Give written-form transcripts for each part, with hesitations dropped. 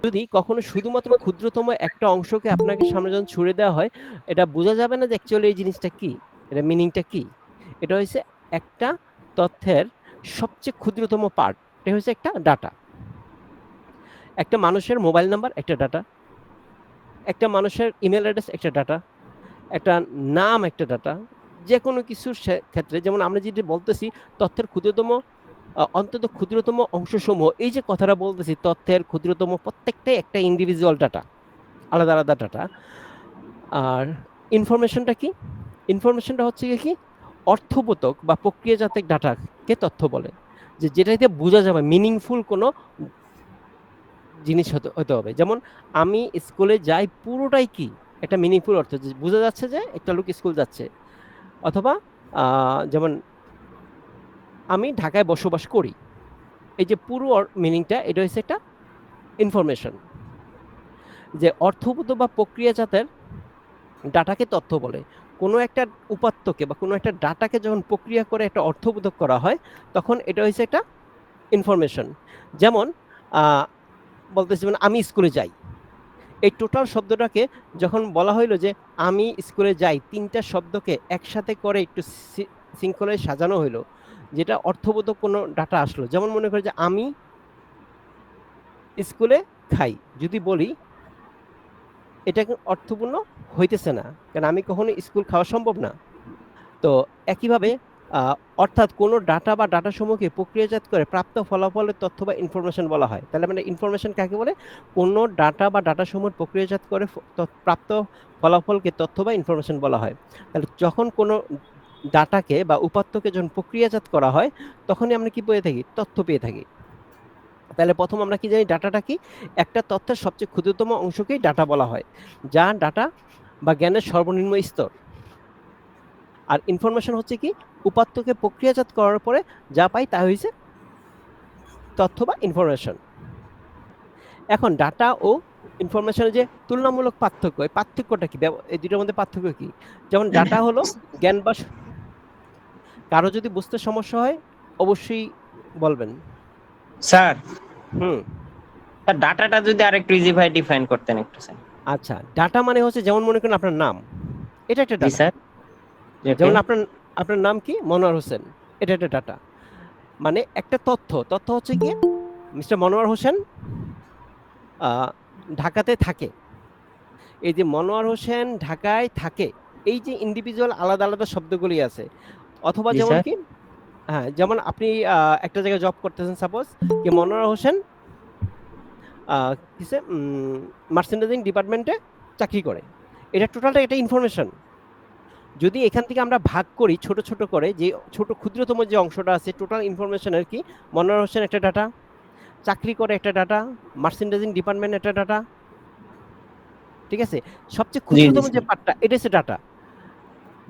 যদি কখনো শুধুমাত্র ক্ষুদ্রতম একটা অংশকে আপনাকে সামনে যখন ছুড়ে দেওয়া হয়, এটা বোঝা যাবে না যে অ্যাকচুয়ালি এই জিনিসটা কি? এটার মিনিংটা কি? এটা হইছে একটা তথ্যের সবচেয়ে ক্ষুদ্রতম পার্ট। এটা হচ্ছে একটা ডাটা। একটা মানুষের মোবাইল নাম্বার একটা ডাটা। একটা মানুষের ইমেইল অ্যাড্রেস একটা ডাটা। একটা নাম একটা ডাটা। যেকোনো কিছুর ক্ষেত্রে যেমন আমরা যেটা বলতেছি তথ্যের ক্ষুদ্রতম অন্তত ক্ষুদ্রতম অংশসমূহ এই যে কথাটা বলতেছি তথ্যের ক্ষুদ্রতম প্রত্যেকটাই একটা ইন্ডিভিজুয়াল ডাটা। আলাদা, আলাদা ডাটা। আর ইনফরমেশনটা কি? ইনফরমেশনটা হচ্ছে গিয়ে কি? অর্থবোধক বা প্রক্রিয়াজাত ডাটাকে তথ্য বলে। যেটাতে বোঝা যাবে মিনিংফুল কোনো জিনিস হতে হবে। যেমন আমি স্কুলে যাই পুরোটাই কি? একটা মিনিংফুল অর্থ যে বোঝা যাচ্ছে যে একটা লোক স্কুল যাচ্ছে। অথবা যেমন আমি ঢাকায় বসবাস করি। এই যে পুরো মিনিংটা এটা হচ্ছে একটা ইনফরমেশন। যে অর্থবোধ বা প্রক্রিয়াজাতের ডাটাকে তথ্য বলে। কোনো একটা উপাত্তকে বা কোনো একটা ডাটাকে যখন প্রক্রিয়া করে একটা অর্থবোধক করা হয়, তখন এটা হইছে একটা ইনফরমেশন। যেমন আ বলতেছি মানে আমি স্কুলে যাই। এই টোটাল শব্দটাকে যখন বলা হইল যে আমি স্কুলে যাই ৩ টা শব্দকে একসাথে করে একটু শৃঙ্খলায় সাজানো হইলো। যেটা অর্থবোধক কোনো ডাটা আসলো। যেমন মনে করি যে আমি স্কুলে খাই। যদি বলি এটা অর্থপূর্ণ হইতেছে না। কারণ আমি কখনো স্কুল খাওয়া সম্ভব না। তো একইভাবে আ অর্থাৎ কোনো ডাটা বা ডাটা সমূহকে প্রক্রিয়াজাত করে প্রাপ্ত ফলাফলের তথ্য বা ইনফরমেশন বলা হয়। তাহলে মানে ইনফরমেশন কাকে বলে? কোনো ডাটা বা ডাটা সমূহ প্রক্রিয়াজাত করে প্রাপ্ত ফলাফলকে তথ্য বা ইনফরমেশন বলা হয়। তাহলে যখন কোনো ডাটাকে বা উপাত্তকে যখন প্রক্রিয়াজাত করা হয়, তখনই আমরা কি পেয়ে থাকি? তথ্য পেয়ে থাকি। তাহলে ১ম আমরা কি জানি ডাটাটা কি? একটা তথ্যের সবচেয়ে ক্ষুদ্রতম অংশকেই ডাটা বলা হয়। যা ডাটা বা জ্ঞানের সর্বনিম্ন স্তর। আর ইনফরমেশন হচ্ছে কি? উপাত্তকে প্রক্রিয়াজাত করার পরে যা পাই তা হইছে তথ্য বা ইনফরমেশন। এখন ডাটা ও ইনফরমেশনের যে তুলনামূলক পার্থক্য, এই পার্থক্যটা কি? এই ২ টার মধ্যে পার্থক্য কি? যেমন ডাটা হলো জ্ঞান বা কারো যদি বুঝতে সমস্যা হয় অবশ্যই বলবেন। স্যার, হুম। ডাটাটা যদি আরেকটু ইজি ভাই ডিফাইন করতেন একটু স্যার। আচ্ছা, ডাটা মানে হচ্ছে যেমন মনে করেন আপনার নাম। এটা একটা জি ডাটা। স্যার। ওকে। যেমন আপনার আপনার নাম কি? মনোয়ার হোসেন। এটা একটা ডাটা। মানে একটা তথ্য হচ্ছে গিয়ে মিস্টার মনোয়ার হোসেন আ ঢাকাতে থাকে। এই যে মনোয়ার হোসেন ঢাকায় থাকে। এই যে ইন্ডিভিজুয়াল আলাদা, আলাদা শব্দগুলি আছে। অথবা জি যেমন স্যার। কি হ্যাঁ, যেমন আপনি একটা জায়গায় জব করতেছেন সাপোজ যে মনোয়ার হোসেন আ কিসে মার্চেন্ডাইজিং ডিপার্টমেন্টে চাকরি করে। এটা টোটালটা একটা ইনফরমেশন। যদি এখান থেকে আমরা ভাগ করি ছোট, ছোট করে যে ছোট ক্ষুদ্রতম যে অংশটা আছে টোটাল ইনফরমেশন এর কি মনোয়ার হোসেন একটা ডাটা, চাকরি করে একটা ডাটা, মার্চেন্ডাইজিং ডিপার্টমেন্ট একটা ডাটা। ঠিক আছে? সবচেয়ে জি জি ক্ষুদ্রতম যে স্যার। পার্টটা এটা হচ্ছে ডাটা।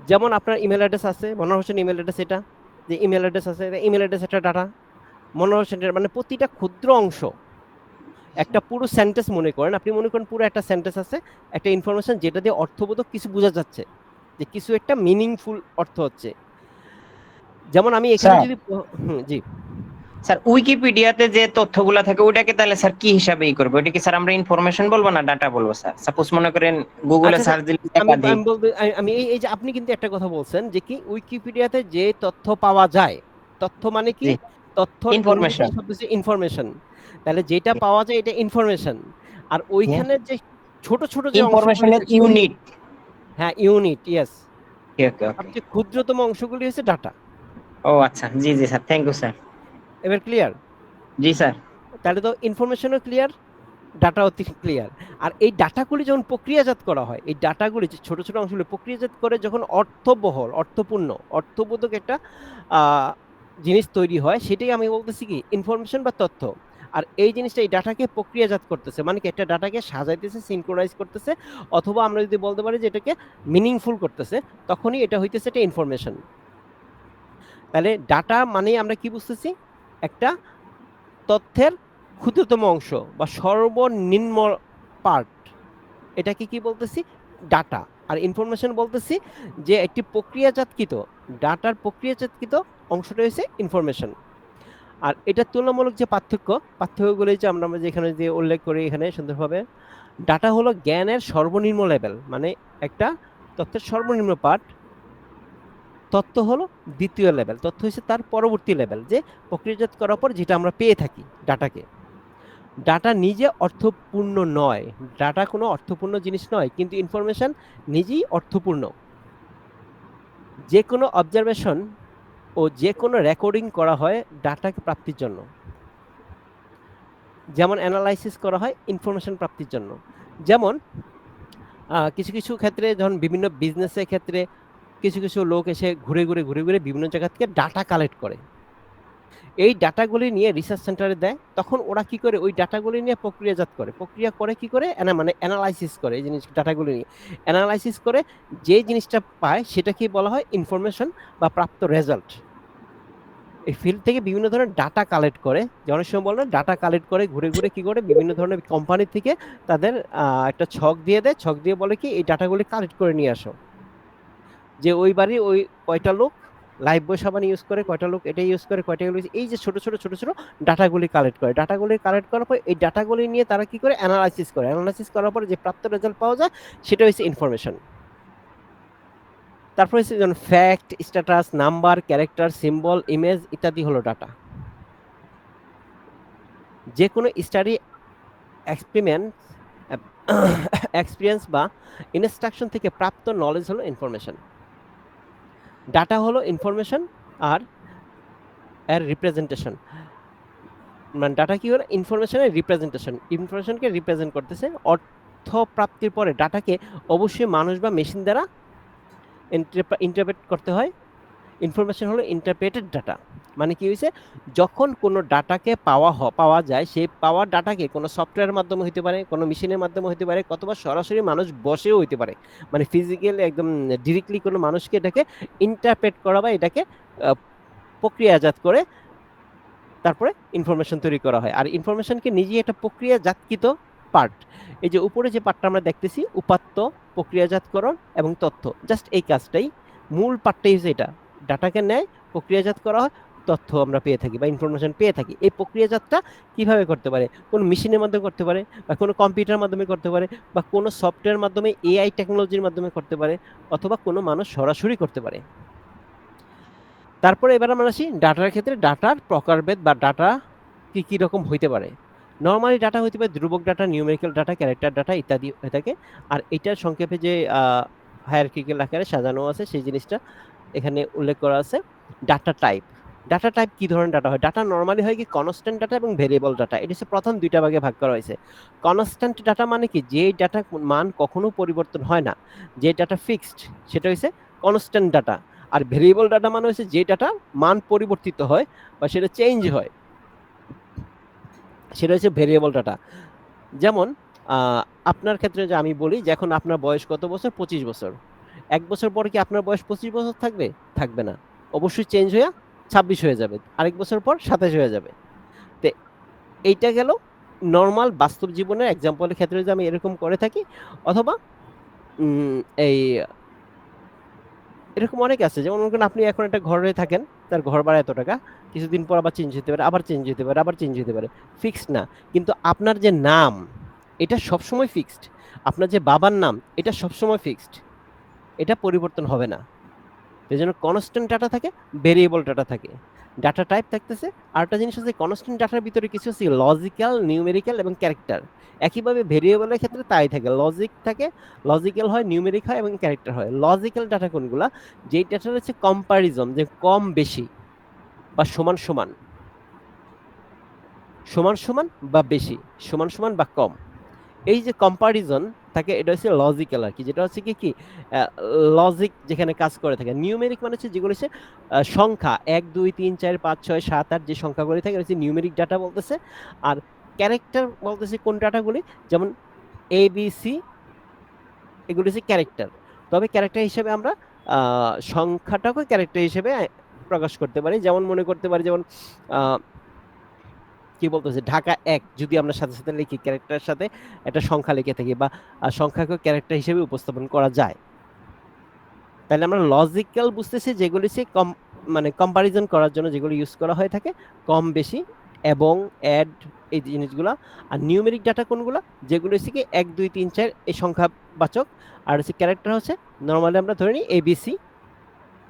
যেমন আপনার ইমেইল অ্যাড্রেস আছে, মনোয়ার হোসেন ইমেইল অ্যাড্রেস এটা। যে ইমেইল অ্যাড্রেস আছে, ইমেইল অ্যাড্রেস একটা ডাটা। মনোয়ার হোসেনের মানে প্রতিটা ক্ষুদ্র অংশ একটা পুরো সেন্টেন্স মনে করেন। আপনি মনে করেন পুরো একটা সেন্টেন্স আছে, একটা ইনফরমেশন যেটা দিয়ে অর্থবোধক কিছু বোঝা যাচ্ছে। যে কিছু একটা মিনিংফুল অর্থ হচ্ছে। যেমন আমি এখানে স্যার, যদি জি। স্যার উইকিপিডিয়াতে যে তথ্যগুলা থাকে ওটাকে তাহলে স্যার কি হিসাবে করবো? ওটা কি স্যার আমরা ইনফরমেশন বলবো না ডাটা বলবো স্যার? সাপোজ মনে করেন গুগলে আচ্ছা, আচ্ছা সার্চ দিলে আমি একাধিক। আমি বলতে আমি এই যে আপনি কিন্তু একটা কথা বলছেন যে কি উইকিপিডিয়াতে যে তথ্য পাওয়া যায়, তথ্য মানে কি? জি। তথ্যর ইংরেজি ইনফরমেশন। শব্দ হচ্ছে ইনফরমেশন। তাহলে যেটা পাওয়া যায় এটা ইনফরমেশন। আর ওইখানে যে ছোট, ছোট যে অংশগুলি ইনফরমেশনের থাকে ইউনিট। হ্যাঁ, ইউনিট ইয়েস। ওকে ওকে ওকে। সবচেয়ে ক্ষুদ্রতম অংশগুলি হচ্ছে ডাটা। ও আচ্ছা, জি জি স্যার, থ্যাংক ইউ স্যার। এবার ক্লিয়ার? জি স্যার। তাহলে তো ইনফরমেশনও ক্লিয়ার, ডাটাও ক্লিয়ার। আর এই ডাটাগুলি যখন প্রক্রিয়াজাত করা হয়, এই ডাটাগুলি যে ছোট, ছোট অংশগুলি প্রক্রিয়াজাত করে যখন অর্থবহ, অর্থপূর্ণ, অর্থবোধক একটা আ জিনিস তৈরি হয়, সেটাই আমি বলতেছি কি ইনফরমেশন বা তথ্য। আর এই জিনিসটা এই ডাটাকে প্রক্রিয়াজাত করতেছে। মানে কি একটা ডাটাকে সাজাইতেছে, সিনক্রোনাইজ করতেছে অথবা আমরা যদি বলতে পারি যে এটাকে মিনিংফুল করতেছে, তখনই এটা হইতেছে একটা ইনফরমেশন। তাহলে ডাটা মানেই আমরা কি বুঝতেছি? একটা তথ্যের ক্ষুদ্রতম অংশ বা সর্বনিম্ন পার্ট এটাকে কি বলতেছি? ডাটা। আর ইনফরমেশন বলতেছি যে একটি প্রক্রিয়াজাতকৃত ডাটার প্রক্রিয়াজাতকৃত অংশটা হচ্ছে ইনফরমেশন। আর এটা তুলনামূলক যে পার্থক্যগুলি যে আমরা যেখানে যে উল্লেখ করি এখানে সুন্দরভাবে, ডাটা হলো জ্ঞানের সর্বনিম্ন লেভেল, মানে একটা তথ্যের সর্বনিম্ন পার্ট, তথ্য হলো দ্বিতীয় লেভেল, তথ্য হচ্ছে তার পরবর্তী লেভেল, যে প্রক্রিয়াজাত করার পর যেটা আমরা পেয়ে থাকি ডাটাকে। ডাটা নিজে অর্থপূর্ণ নয়, ডাটা কোনো অর্থপূর্ণ জিনিস নয়, কিন্তু ইনফরমেশন নিজেই অর্থপূর্ণ। যে কোনো অবজারভেশন ও যে কোনো রেকর্ডিং করা হয় ডাটাকে প্রাপ্তির জন্য, যেমন অ্যানালাইসিস করা হয় ইনফরমেশন প্রাপ্তির জন্য। যেমন কিছু কিছু ক্ষেত্রে যখন বিভিন্ন বিজনেসের ক্ষেত্রে কিছু কিছু লোক এসে ঘুরে ঘুরে ঘুরে ঘুরে বিভিন্ন জায়গা থেকে ডাটা কালেক্ট করে, এই ডাটাগুলি নিয়ে রিসার্চ সেন্টারে দেয়, তখন ওরা কি করে ওই ডাটাগুলি নিয়ে প্রক্রিয়াজাত করে, প্রক্রিয়া করে কি করে মানে অ্যানালাইসিস করে, এই জিনিস ডাটাগুলি নিয়ে অ্যানালাইসিস করে যে জিনিসটা পায় সেটাকে বলা হয় ইনফরমেশন বা প্রাপ্ত রেজাল্ট। এই ফিল্ড থেকে বিভিন্ন ধরনের ডাটা কালেক্ট করে, যে অনেক সময় বলে ডাটা কালেক্ট করে ঘুরে ঘুরে কি করে বিভিন্ন ধরনের কোম্পানি থেকে তাদের একটা ছক দিয়ে দেয়, ছক দিয়ে বলে কি এই ডাটাগুলি কালেক্ট করে নিয়ে আসো, যে ওই বাড়ি ওই কয়টা লোক লাইফ বয় সাবান ইউজ করে, কয়টা লোক এটা ইউজ করে, কয়টা ইউজ, এই যে ছোট ছোট ছোট ছোট ডাটাগুলি কালেক্ট করে, ডাটাগুলি কালেক্ট করার পর এই ডাটাগুলি নিয়ে তারা কি করে অ্যানালাইসিস করে, অ্যানালাইসিস করার পর যে প্রাপ্ত রেজাল্ট পাওয়া যায় সেটা হচ্ছে ইনফরমেশন। তারপর হচ্ছে যেমন fact, status, number, character, symbol, image ইত্যাদি হলো ডাটা। যে কোনো স্টাডি, এক্সপেরিমেন্ট, এক্সপিরিয়েন্স বা ইনস্ট্রাকশন থেকে প্রাপ্ত নলেজ হলো ইনফরমেশন। ডাটা হলো ইনফরমেশন আর এর রিপ্রেজেন্টেশন, মানে ডাটা কি হলো ইনফরমেশনের রিপ্রেজেন্টেশন, ইনফরমেশনকে রিপ্রেজেন্ট করতেছে। অর্থ প্রাপ্তির পরে ডাটাকে অবশ্যই মানুষ বা মেশিন দ্বারা ইন্টারপ্রেট করতে হয়। ইনফরমেশন হলো ইন্টারপ্রেটেড ডাটা, মানে কি হয়েছে যখন কোনো ডাটাকে পাওয়া যায়, সেই পাওয়ার ডাটাকে কোনো সফটওয়্যারের মাধ্যমে হতে পারে, কোনো মেশিনের মাধ্যমে হতে পারে, অথবা সরাসরি মানুষ বসেও হতে পারে, মানে ফিজিক্যালি একদম ডিরেক্টলি কোনো মানুষকে এটাকে ইন্টারপ্রেট করা বা এটাকে প্রক্রিয়াজাত করে তারপরে ইনফরমেশন তৈরি করা হয়। আর ইনফরমেশনকে নিজেই একটা প্রক্রিয়াজাতকৃত পার্ট, এই যে উপরে যে পার্টটা আমরা দেখতেছি উপাত্ত, প্রক্রিয়াজাতকরণ এবং তথ্য, জাস্ট এই কাজটাই, মূল পার্টটাই হচ্ছে এটা। ডাটাকে নেয়, প্রক্রিয়াজাত করা হয়, তথ্য আমরা পেয়ে থাকি বা ইনফরমেশন পেয়ে থাকি। এই প্রক্রিয়াজাতটা কিভাবে করতে পারে, কোনো মেশিনের মাধ্যমে করতে পারে, বা কোনো কম্পিউটার মাধ্যমে করতে পারে, বা কোনো সফটওয়্যার মাধ্যমে, এআই টেকনোলজির মাধ্যমে করতে পারে, অথবা কোনো মানুষ সরাসরি করতে পারে। তারপরে এবার আমরা আসি ডাটার ক্ষেত্রে, ডাটার প্রকারভেদ বা ডাটা কি কি রকম হইতে পারে। নর্মালি ডাটা হইতে পারে ধ্রুবক data, numerical data, character data ইত্যাদি হয়ে থাকে। আর এটার সংক্ষেপে যে হায়ারার্কিক্যাল আকারে সাজানো আছে সেই জিনিসটা এখানে উল্লেখ করা আছে। ডাটা টাইপ, ডাটা টাইপ কি ধরনের ডাটা হয়, ডাটা নর্মালি হয় কি কনস্ট্যান্ট ডাটা এবং ভেরিয়েবল ডাটা, এটা হচ্ছে প্রথম দুইটা ভাগে ভাগ করা হয়েছে। কনস্ট্যান্ট ডাটা মানে কি, যে ডাটা মান কখনো পরিবর্তন হয় না, যে ডাটা ফিক্সড সেটা হচ্ছে কনস্ট্যান্ট ডাটা। আর ভেরিয়েবল ডাটা মানে হচ্ছে যে ডাটা মান পরিবর্তিত হয় বা সেটা চেঞ্জ হয়, সেটা হচ্ছে ভেরিয়েবল ডাটা। যেমন আপনার ক্ষেত্রে যে আমি বলি যে এখন আপনার বয়স কত বছর, 25 বছর, 1 বছর পর কি আপনার বয়স 25 বছর থাকবে? থাকবে না, অবশ্যই চেঞ্জ হয়ে 26 হয়ে যাবে, আরেক বছর পর 27 হয়ে যাবে। তো এইটা গেল নর্মাল বাস্তব জীবনের এক্সাম্পলের ক্ষেত্রে যে আমি এরকম করে থাকি, অথবা এই এরকম অনেক আছে, যেমন মনে করেন আপনি এখন একটা ঘরে থাকেন, তার ঘর ভাড়া এত টাকা, কিছুদিন পর আবার চেঞ্জ হতে পারে, আবার চেঞ্জ হতে পারে, আবার চেঞ্জ হতে পারে, ফিক্সড না। কিন্তু আপনার যে নাম এটা সবসময় ফিক্সড, আপনার যে বাবার নাম এটা সবসময় ফিক্সড, এটা পরিবর্তন হবে না। এই জন্য কনস্ট্যান্ট ডাটা থাকে, ভেরিয়েবল ডাটা থাকে, ডাটা টাইপ থাকতেছে। আরেকটা জিনিস হচ্ছে কনস্ট্যান্ট ডাটার ভিতরে কিছু হচ্ছে লজিক্যাল, নিউমেরিক্যাল এবং ক্যারেক্টার। একইভাবে ভেরিয়েবলের ক্ষেত্রে তাই থাকে, লজিক থাকে, লজিক্যাল হয়, নিউমেরিক হয় এবং ক্যারেক্টার হয়। লজিক্যাল ডাটা কোনগুলা, যেই ডাটা হচ্ছে কম্পারিজন, যে কম বেশি বা সমান সমান, সমান সমান বা বেশি, সমান সমান বা কম, এই যে কম্পারিজন থাকে এটা হচ্ছে লজিক্যাল আর কি, যেটা হচ্ছে কি কি লজিক যেখানে কাজ করে থাকে। নিউমেরিক মানে হচ্ছে যেগুলো হচ্ছে সংখ্যা 1 2 3 4 5 6 7 8 যে সংখ্যাগুলি থাকে হচ্ছে নিউমেরিক ডাটা বলতেছে। আর ক্যারেক্টার বলতেছে কোন ডাটাগুলি, যেমন এ বি সি, এগুলো হচ্ছে ক্যারেক্টার। তবে ক্যারেক্টার হিসেবে আমরা সংখ্যাটাকে ক্যারেক্টার হিসেবে প্রকাশ করতে পারি। যেমন মনে করতে পারি, যেমন কি বলতেছে ঢাকা 1 যদি আমরা সাথে সাথে লিখি, ক্যারেক্টারের সাথে একটা সংখ্যা লিখে থাকি, বা সংখ্যাকে ক্যারেক্টার হিসেবে উপস্থাপন করা যায়। তাহলে আমরা লজিক্যাল বুঝতেছি যেগুলি হচ্ছে মানে কম্পারিজন করার জন্য যেগুলো ইউজ করা হয়ে থাকে, কম বেশি এবং অ্যাড, এই জিনিসগুলো। আর নিউমেরিক ডাটা কোনগুলো, যেগুলো হচ্ছে কি 1 2 3 4 এই সংখ্যাবাচক, আর হচ্ছে ক্যারেক্টার হচ্ছে নর্মালি আমরা ধরে নিই ABC,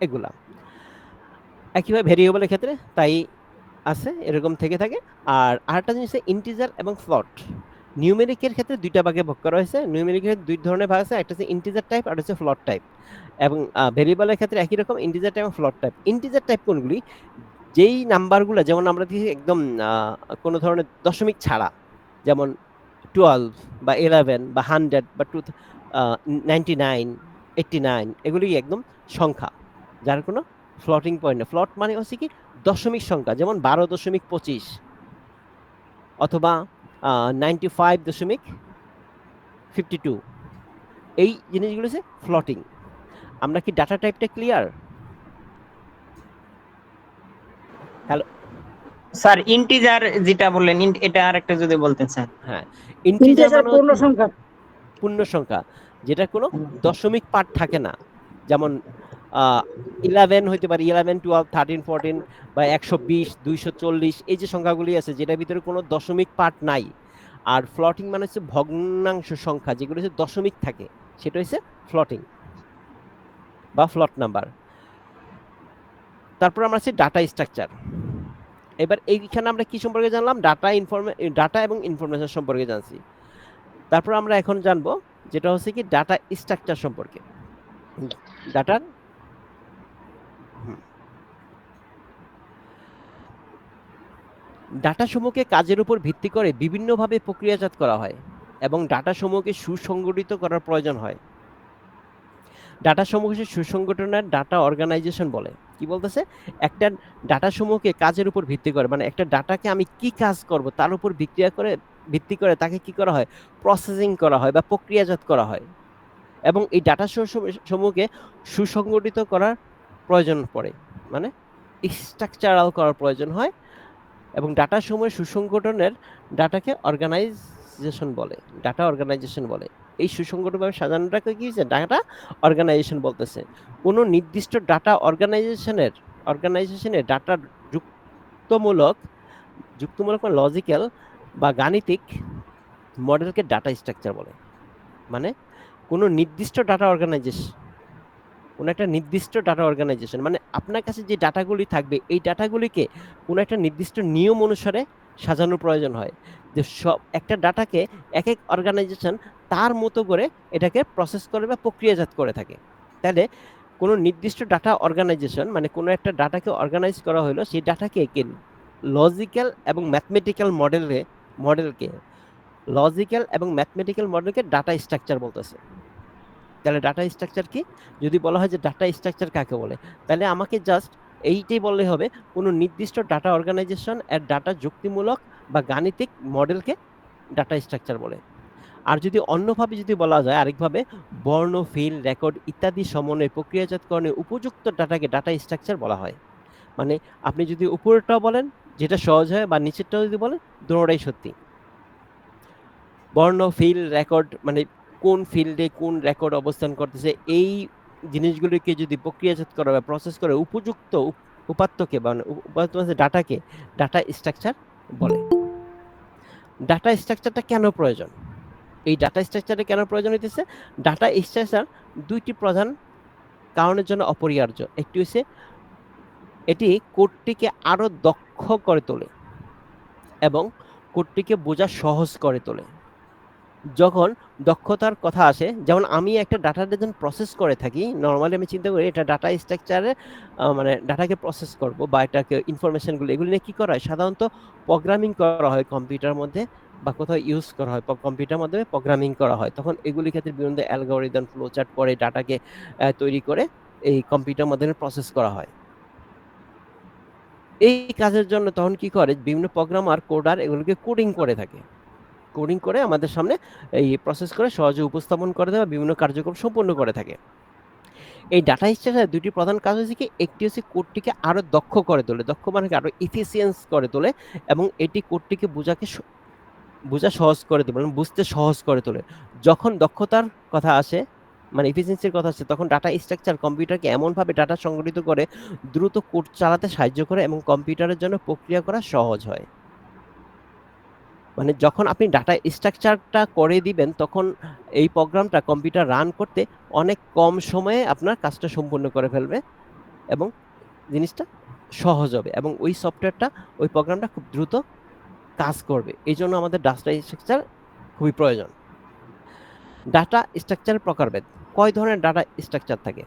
এগুলা। একইভাবে ভেরিয়েবলের ক্ষেত্রে তাই আছে, এরকম থেকে থাকে। আর আরেকটা জিনিস হচ্ছে ইন্টিজার এবং ফ্লট। নিউমেরিকের ক্ষেত্রে দুইটা ভাগে ভাগ করা হয়েছে। নিউমেরিকের দুই ধরনের ভাগ আছে, একটা হচ্ছে ইন্টিজার টাইপ আর হচ্ছে ফ্লট টাইপ। এবং ভেরিয়েবলের ক্ষেত্রে একই রকম, ইন্টিজার টাইপ এবং ফ্লট টাইপ। ইন্টিজার টাইপ কোনগুলি, যেই নাম্বারগুলো যেমন আমরা দেখি একদম কোনো ধরনের দশমিক ছাড়া, যেমন 12 বা 11 বা 100 বা 99 89, এগুলি একদম সংখ্যা, যার কোনো ফ্লটিং পয়েন্ট না। ফ্লট মানে হচ্ছে কি দশমিক সংখ্যা, যেমন 12.25 অথবা 95.52, এই জিনিসগুলো হচ্ছে ফ্লটিং। আমরা কি ডাটা টাইপটা ক্লিয়ার? হ্যালো। স্যার ইন্টিজার যেটা বললেন, এটা আর একটা যদি বলতেন স্যার। হ্যাঁ, ইন্টিজার ইন্টিজার মানে পূর্ণ হচ্ছে সংখ্যা। পূর্ণ সংখ্যা, যেটা কোনো দশমিক পার্ট থাকে না। যেমন 11 হইতে পারে, 11 12 13 14 বা 120 240, এই যে সংখ্যাগুলি আছে যেটার ভিতরে কোনো দশমিক পার্ট নাই। আর ফ্লটিং মানে হচ্ছে ভগ্নাংশ সংখ্যা, যেগুলো হচ্ছে দশমিক থাকে, সেটা হচ্ছে ফ্লটিং বা ফ্লট নাম্বার। তারপর আমরা আছি ডাটা স্ট্রাকচার। এবার এইখানে আমরা কি সম্পর্কে জানলাম? ডাটা এবং ইনফরমেশন সম্পর্কে জানছি। তারপর আমরা এখন জানবো যেটা হচ্ছে কি ডাটা স্ট্রাকচার সম্পর্কে। ডাটার ডাটা সমূহকে কাজের উপর ভিত্তি করে বিভিন্নভাবে প্রক্রিয়াজাত করা হয় এবং ডাটা সমূহকে সুসংগঠিত করার প্রয়োজন হয়। ডাটা সমূহকে সুসংগঠনের ডাটা অর্গানাইজেশন বলে। কি বলতেছে? একটা ডাটা সমূহকে কাজের উপর ভিত্তি করে, মানে একটা ডাটাকে আমি কি কাজ করব তার উপর ভিত্তি করে তাকে কি করা হয়? প্রসেসিং করা হয় বা প্রক্রিয়াজাত করা হয়। এবং এই ডাটা সমূহকে সুসংগঠিত করার প্রয়োজন পড়ে, মানে স্ট্রাকচারাল করার প্রয়োজন হয়। এবং ডাটা সমূহের সুসংগঠনের ডাটাকে অর্গানাইজেশন বলে, ডাটা অর্গানাইজেশন বলে। এই সুসংগঠনভাবে সাজানোটাকে কি হচ্ছে? ডাটা অর্গানাইজেশন বলতেছে। কোনো নির্দিষ্ট ডাটা অর্গানাইজেশনে ডাটার যুক্তমূলক যুক্তমূলক বা লজিক্যাল বা গাণিতিক মডেলকে ডাটা স্ট্রাকচার বলে। মানে কোনো নির্দিষ্ট ডাটা অর্গানাইজেশন, কোনো একটা নির্দিষ্ট ডাটা অর্গানাইজেশন মানে আপনার কাছে যে ডাটাগুলি থাকবে, এই ডাটাগুলিকে কোনো একটা নির্দিষ্ট নিয়ম অনুসারে সাজানোর প্রয়োজন হয়। যে সব একটা ডাটাকে এক এক অর্গানাইজেশন তার মতো করে এটাকে প্রসেস করে বা প্রক্রিয়াজাত করে থাকে। তাহলে কোনো নির্দিষ্ট ডাটা অর্গানাইজেশন মানে কোনো একটা ডাটাকে অর্গানাইজ করা হলো, সেই ডাটাকে লজিক্যাল এবং ম্যাথমেটিক্যাল মডেলকে লজিক্যাল এবং ম্যাথমেটিক্যাল মডেলকে ডাটা স্ট্রাকচার বলতেছে। তাহলে ডাটা স্ট্রাকচার কি? যদি বলা হয় যে ডাটা স্ট্রাকচার কাকে বলে, তাহলে আমাকে জাস্ট এইটাই বললে হবে, কোনো নির্দিষ্ট ডাটা অর্গানাইজেশন এর ডাটা যুক্তিমূলক বা গাণিতিক মডেলকে ডাটা স্ট্রাকচার বলে। আর যদি অন্যভাবে যদি বলা যায় আরেকভাবে, বর্ণ, ফিল, রেকর্ড ইত্যাদি সমন্বয়ে প্রক্রিয়াজাতকরণে উপযুক্ত ডাটাকে ডাটা স্ট্রাকচার বলা হয়। মানে আপনি যদি উপরেরটাও বলেন যেটা সহজ হয়, বা নিচেরটাও যদি বলেন, দুটোটাই সত্যি। বর্ণ, ফিল, রেকর্ড মানে কোন ফিল্ডে কোন রেকর্ড অবস্থান করতেছে, এই জিনিসগুলিকে যদি প্রক্রিয়াজাত করা বা প্রসেস করে উপযুক্ত উপাত্তকে বা উপাত্ত ডাটাকে ডাটা স্ট্রাকচার বলে। ডাটা স্ট্রাকচারটা কেন প্রয়োজন? এই ডাটা স্ট্রাকচারে কেন প্রয়োজন হইতেছে? ডাটা স্ট্রাকচার দুইটি প্রধান কারণের জন্য অপরিহার্য। একটি হচ্ছে এটি কোডটিকে আরো দক্ষ করে তোলে এবং কোডটিকে বোঝা সহজ করে তোলে। যখন দক্ষতার কথা আসে, যেমন আমি একটা ডাটা যখন প্রসেস করে থাকি, নর্মালি আমি চিন্তা করি এটা ডাটা স্ট্রাকচারে মানে ডাটাকে প্রসেস করব বা এটাকে ইনফরমেশনগুলো এগুলো নিয়ে কি করা হয়? সাধারণত প্রোগ্রামিং করা হয় কম্পিউটার মধ্যে বা কোথাও ইউজ করা হয়, কম্পিউটার মাধ্যমে প্রোগ্রামিং করা হয়। তখন এগুলির ক্ষেত্রে বিভিন্ন অ্যালগোরিদম ফ্লোচার্ট করে ডাটাকে তৈরি করে এই কম্পিউটার মাধ্যমে প্রসেস করা হয়। এই কাজের জন্য তখন কি করে, বিভিন্ন প্রোগ্রামার কোডার এগুলোকে কোডিং করে থাকে, কোডিং করে আমাদের সামনে এই প্রসেস করে সহজে উপস্থাপন করে দেয় বা বিভিন্ন কার্যক্রম সম্পন্ন করে থাকে। এই ডাটা স্ট্রাকচারের দুটি প্রধান কাজ হচ্ছে কি, একটি হচ্ছে কোডটিকে আরো দক্ষ করে তোলে, দক্ষ মানে কি আরো এফিসিয়েন্স করে তোলে, এবং এটি কোডটিকে বোঝা সহজ করে তোলে, মানে বুঝতে সহজ করে তোলে। যখন দক্ষতার কথা আসে মানে এফিসিয়েন্সির কথা হচ্ছে তখন ডাটা স্ট্রাকচার কম্পিউটারকে এমনভাবে ডাটা সংগঠিত করে দ্রুত কোড চালাতে সাহায্য করে এবং কম্পিউটারের জন্য প্রক্রিয়া করা সহজ হয়। মানে যখন আপনি ডাটা স্ট্রাকচারটা করে দিবেন তখন এই প্রোগ্রামটা কম্পিউটার রান করতে অনেক কম সময়ে আপনার কাজটা সম্পূর্ণ করে ফেলবে এবং জিনিসটা সহজ হবে এবং ওই সফটওয়্যারটা ওই প্রোগ্রামটা খুব দ্রুত কাজ করবে। এই জন্য আমাদের ডাটা স্ট্রাকচার খুবই প্রয়োজন। ডাটা স্ট্রাকচারের প্রকারভেদ। কয় ধরনের ডাটা স্ট্রাকচার থাকে?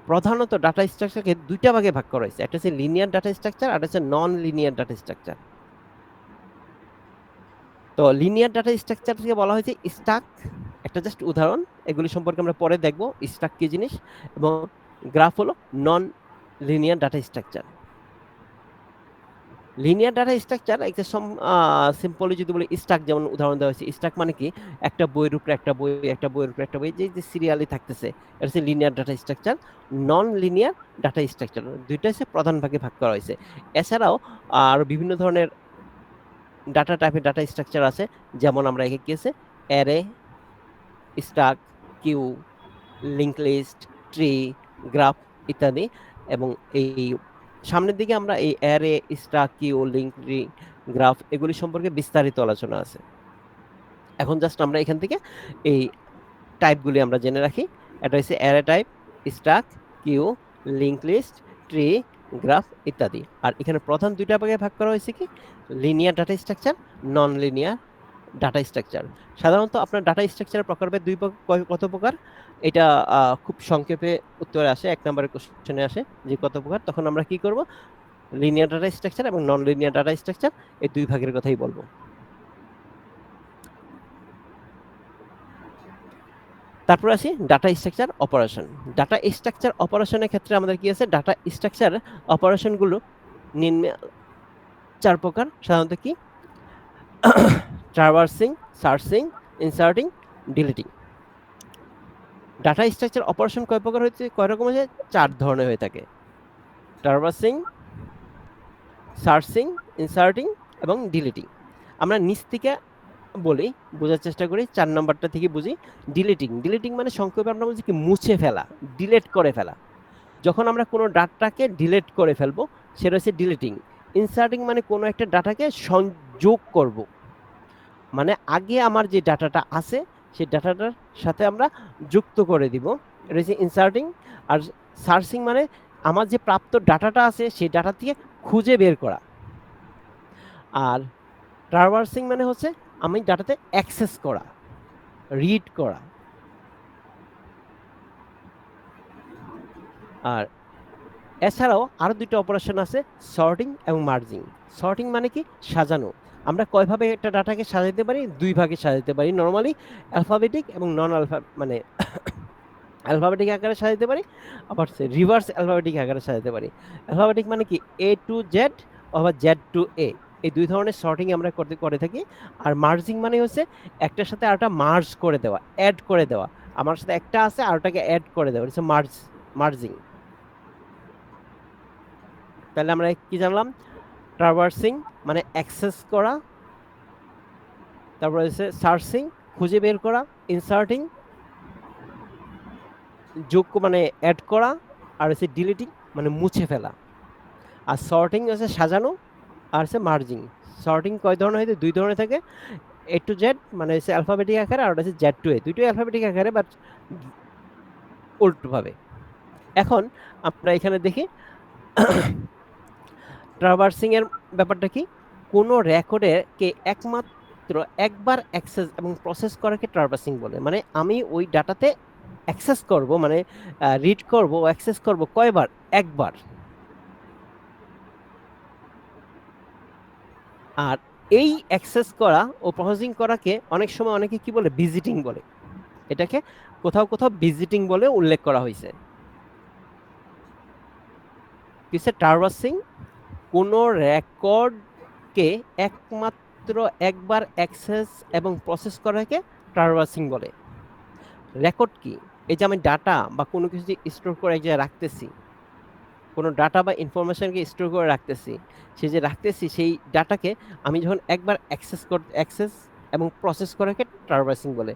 প্রধানত ডাটা স্ট্রাকচারকে দুইটা ভাগে ভাগ করা হয়েছে, একটা হচ্ছে লিনিয়ার ডাটা স্ট্রাকচার আর হচ্ছে নন লিনিয়ার ডাটা স্ট্রাকচার। তো লিনিয়ার ডাটা স্ট্রাকচার থেকে বলা হয়েছে স্ট্যাক, একটা জাস্ট উদাহরণ, এগুলি সম্পর্কে আমরা পরে দেখব স্ট্যাক কি জিনিস, এবং গ্রাফ হলো non linear data structure. Linear data structure একটা সিম্পলি যদি বলি স্ট্যাক, যেমন উদাহরণ দেওয়া হয়েছে স্ট্যাক মানে কি একটা বইয়ের উপরে একটা বই, একটা বইয়ের উপরে একটা বই, যে যে সিরিয়ালি থাকতেছে, এটা হচ্ছে linear data structure. Non linear data structure, দুইটা হচ্ছে প্রধান ভাগে ভাগ করা হয়েছে। এছাড়াও আর বিভিন্ন ধরনের ডাটা টাইপের ডাটা স্ট্রাকচার আছে, যেমন আমরা একে কি আছে array, stack, queue, link list, tree, graph ইত্যাদি। এবং এই সামনের দিকে আমরা এই array, stack, queue, link, tree, graph এগুলি সম্পর্কে বিস্তারিত আলোচনা আছে। এখন জাস্ট আমরা এখান থেকে এই টাইপগুলি আমরা জেনে রাখি। এটা হচ্ছে array type, stack, queue, link list, tree, graph ইত্যাদি। আর এখানে প্রধান দুইটা ভাগে ভাগ করা হয়েছে কি linear data structure, non linear data structure. সাধারণত আপনার ডাটা স্ট্রাকচারের প্রকারভেদ কত প্রকার, এটা খুব সংক্ষেপে উত্তরে আসে, 1 নম্বরের কোশ্চেনে আসে যে কত প্রকার। তখন আমরা কি করব, লিনিয়ার ডাটা স্ট্রাকচার এবং নন লিনিয়ার ডাটা স্ট্রাকচার এই দুই ভাগের কথাই বলবো। তারপর আসি data structure operation. Data structure অপারেশনের ক্ষেত্রে আমাদের কি আছে, ডাটা স্ট্রাকচার অপারেশনগুলো নিম্নে 4 প্রকার। সাধারণত কি traversing, searching, inserting, deleting. Data structure operation কয় প্রকার হয়েছে, কয় রকম হয়েছে, 4 ধরনের হয়ে থাকে। ট্রাভার্সিং, সার্চিং, ইনসার্টিং এবং ডিলিটিং। আমরা নিচ থেকে বলি, বোঝার চেষ্টা করি, 4 নম্বরটা থেকে বুঝি। ডিলিটিং, ডিলিটিং মানে সংক্ষেপে আমরা বলছি কি মুছে ফেলা, ডিলেট করে ফেলা। যখন আমরা কোনো ডাটাকে ডিলিট করে ফেলবো সেটা হচ্ছে ডিলিটিং। ইনসার্টিং মানে কোনো একটা ডাটাকে সংযোগ করব, মানে আগে আমার যে ডাটাটা আছে সেই ডাটাটার সাথে আমরা যুক্ত করে দিব, এটা হচ্ছে ইনসার্টিং। আর সার্চিং মানে আমার যে প্রাপ্ত ডাটাটা আছে সেই ডাটা থেকে খুঁজে বের করা। আর ট্রাভার্সিং মানে হচ্ছে আমি ডাটাতে অ্যাক্সেস করা, রিড করা। আর এছাড়াও আরো দুটো অপারেশন আছে, সর্টিং এবং মার্জিং। সর্টিং মানে কি সাজানো। আমরা কয়ভাবে একটা ডাটাকে সাজাতে পারি, 2 ভাগে সাজাতে পারি নরমালি, অ্যালফাবেটিক এবং নন আলফা, মানে অ্যালফাবেটিক আকারে সাজাতে পারি, আবার রিভার্স অ্যালফাবেটিক আকারে সাজাতে পারি। অ্যালফাবেটিক মানে কি এ টু জেড অথবা জেড টু এ, এই 2 ধরনের সর্টিং আমরা করে থাকি। আর মার্জিং মানে হচ্ছে একটার সাথে আরেকটা মার্জ করে দেওয়া, অ্যাড করে দেওয়া। আমার সাথে একটা আছে আরেকটাকে অ্যাড করে দেওয়া, হচ্ছে মার্জিং। তাহলে আমরা কি জানলাম, ট্রাভার্সিং মানে অ্যাক্সেস করা, তারপর হচ্ছে সার্চিং খুঁজে বের করা, ইনসার্টিং যোগ মানে অ্যাড করা, আর হচ্ছে ডিলিটিং মানে মুছে ফেলা। আর সর্টিং হচ্ছে সাজানো, আর হচ্ছে মার্জিং। সর্টিং কয় ধরনের হয়, 2 ধরনের থাকে, এ টু জেড মানে হচ্ছে অ্যালফাবেটিক আকারে, আর হচ্ছে জেড টু এ, দুটোই অ্যালফাবেটিক আকারে বাট উল্টোভাবে। এখন আমরা এখানে দেখি ট্রাভার্সিং এর ব্যাপারটা কি, কোনো রেকর্ডে কে একমাত্র একবার অ্যাক্সেস এবং প্রসেস করাকে ট্রাভার্সিং বলে। মানে আমি ওই ডাটাতে অ্যাক্সেস করব, মানে রিড করব ও অ্যাক্সেস করব কয়বার, একবার। আর এই অ্যাক্সেস করা ও প্রসেসিং করাকে অনেক সময় অনেকে কি বলে, ভিজিটিং বলে। এটাকে কোথাও কোথাও ভিজিটিং বলে উল্লেখ করা হয়েছে। কিসে ট্রাভার্সিং, কোনো রেকর্ডকে একমাত্র একবার অ্যাক্সেস এবং প্রসেস করাকে ট্রাভার্সিং বলে। রেকর্ড কি, এই যে আমি ডাটা বা কোনো কিছু স্টোর করে এক জায়গায় রাখতেছি, কোনো ডাটা বা ইনফরমেশনকে স্টোর করে রাখতেছি, সেই যে রাখতেছি সেই ডাটাকে আমি যখন একবার অ্যাক্সেস এবং প্রসেস করাকে ট্রাভার্সিং বলে।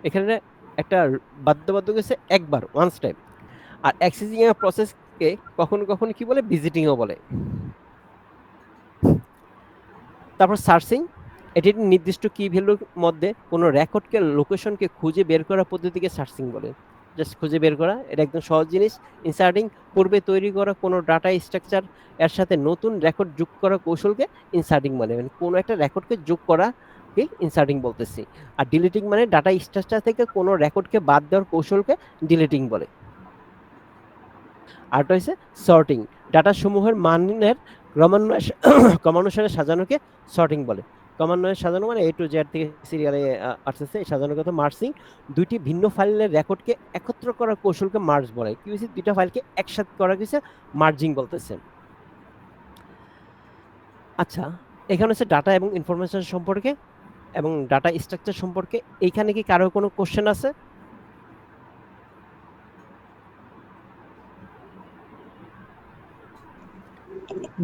এখানে একটা বাধ্যবাধকতা হচ্ছে একবার ওয়ান্স টাইম। আর অ্যাক্সেসিং এর প্রসেসকে কখনো কখনো কি বলে ভিজিটিংও বলে। তারপর সার্চিং, এটি একটি নির্দিষ্ট কি ভ্যালুর মধ্যে কোনো রেকর্ডকে লোকেশনকে খুঁজে বের করার পদ্ধতিকে সার্চিং বলে। জাস্ট খুঁজে বের করা, এটা একদম সহজ জিনিস। ইনসার্টিং, পূর্বে তৈরি করা কোনো ডাটা স্ট্রাকচার এর সাথে নতুন রেকর্ড যোগ করা কৌশলকে ইনসার্টিং বলে, মানে কোনো একটা রেকর্ডকে যোগ করা কে ইনসার্টিং বলতেছি। আর ডিলিটিং মানে ডাটা স্ট্রাকচার থেকে কোনো রেকর্ডকে বাদ দেওয়ার কৌশলকে ডিলিটিং বলে। আরেকটা হচ্ছে সর্টিং, ডাটা সমূহের মানের ক্রমান্বয়ে ক্রমানুসারে সাজানোকে সর্টিং বলে। ক্রমান্বয়ে সাজানো মানে এ টু জেড থেকে সিরিয়ালে আসতেছে, এই সাজানোর কথা। মার্জিং, দুইটি ভিন্ন ফাইলের রেকর্ডকে একত্র করার কৌশলকে মার্জ বলে। কি হয়েছে, দুইটা ফাইলকে একসাথে করা গেছে, মার্জিং বলতেছে। আচ্ছা, এখানে হচ্ছে ডাটা এবং ইনফরমেশন সম্পর্কে এবং ডাটা স্ট্রাকচার সম্পর্কে। এইখানে কি কারো কোনো কোশ্চেন আছে?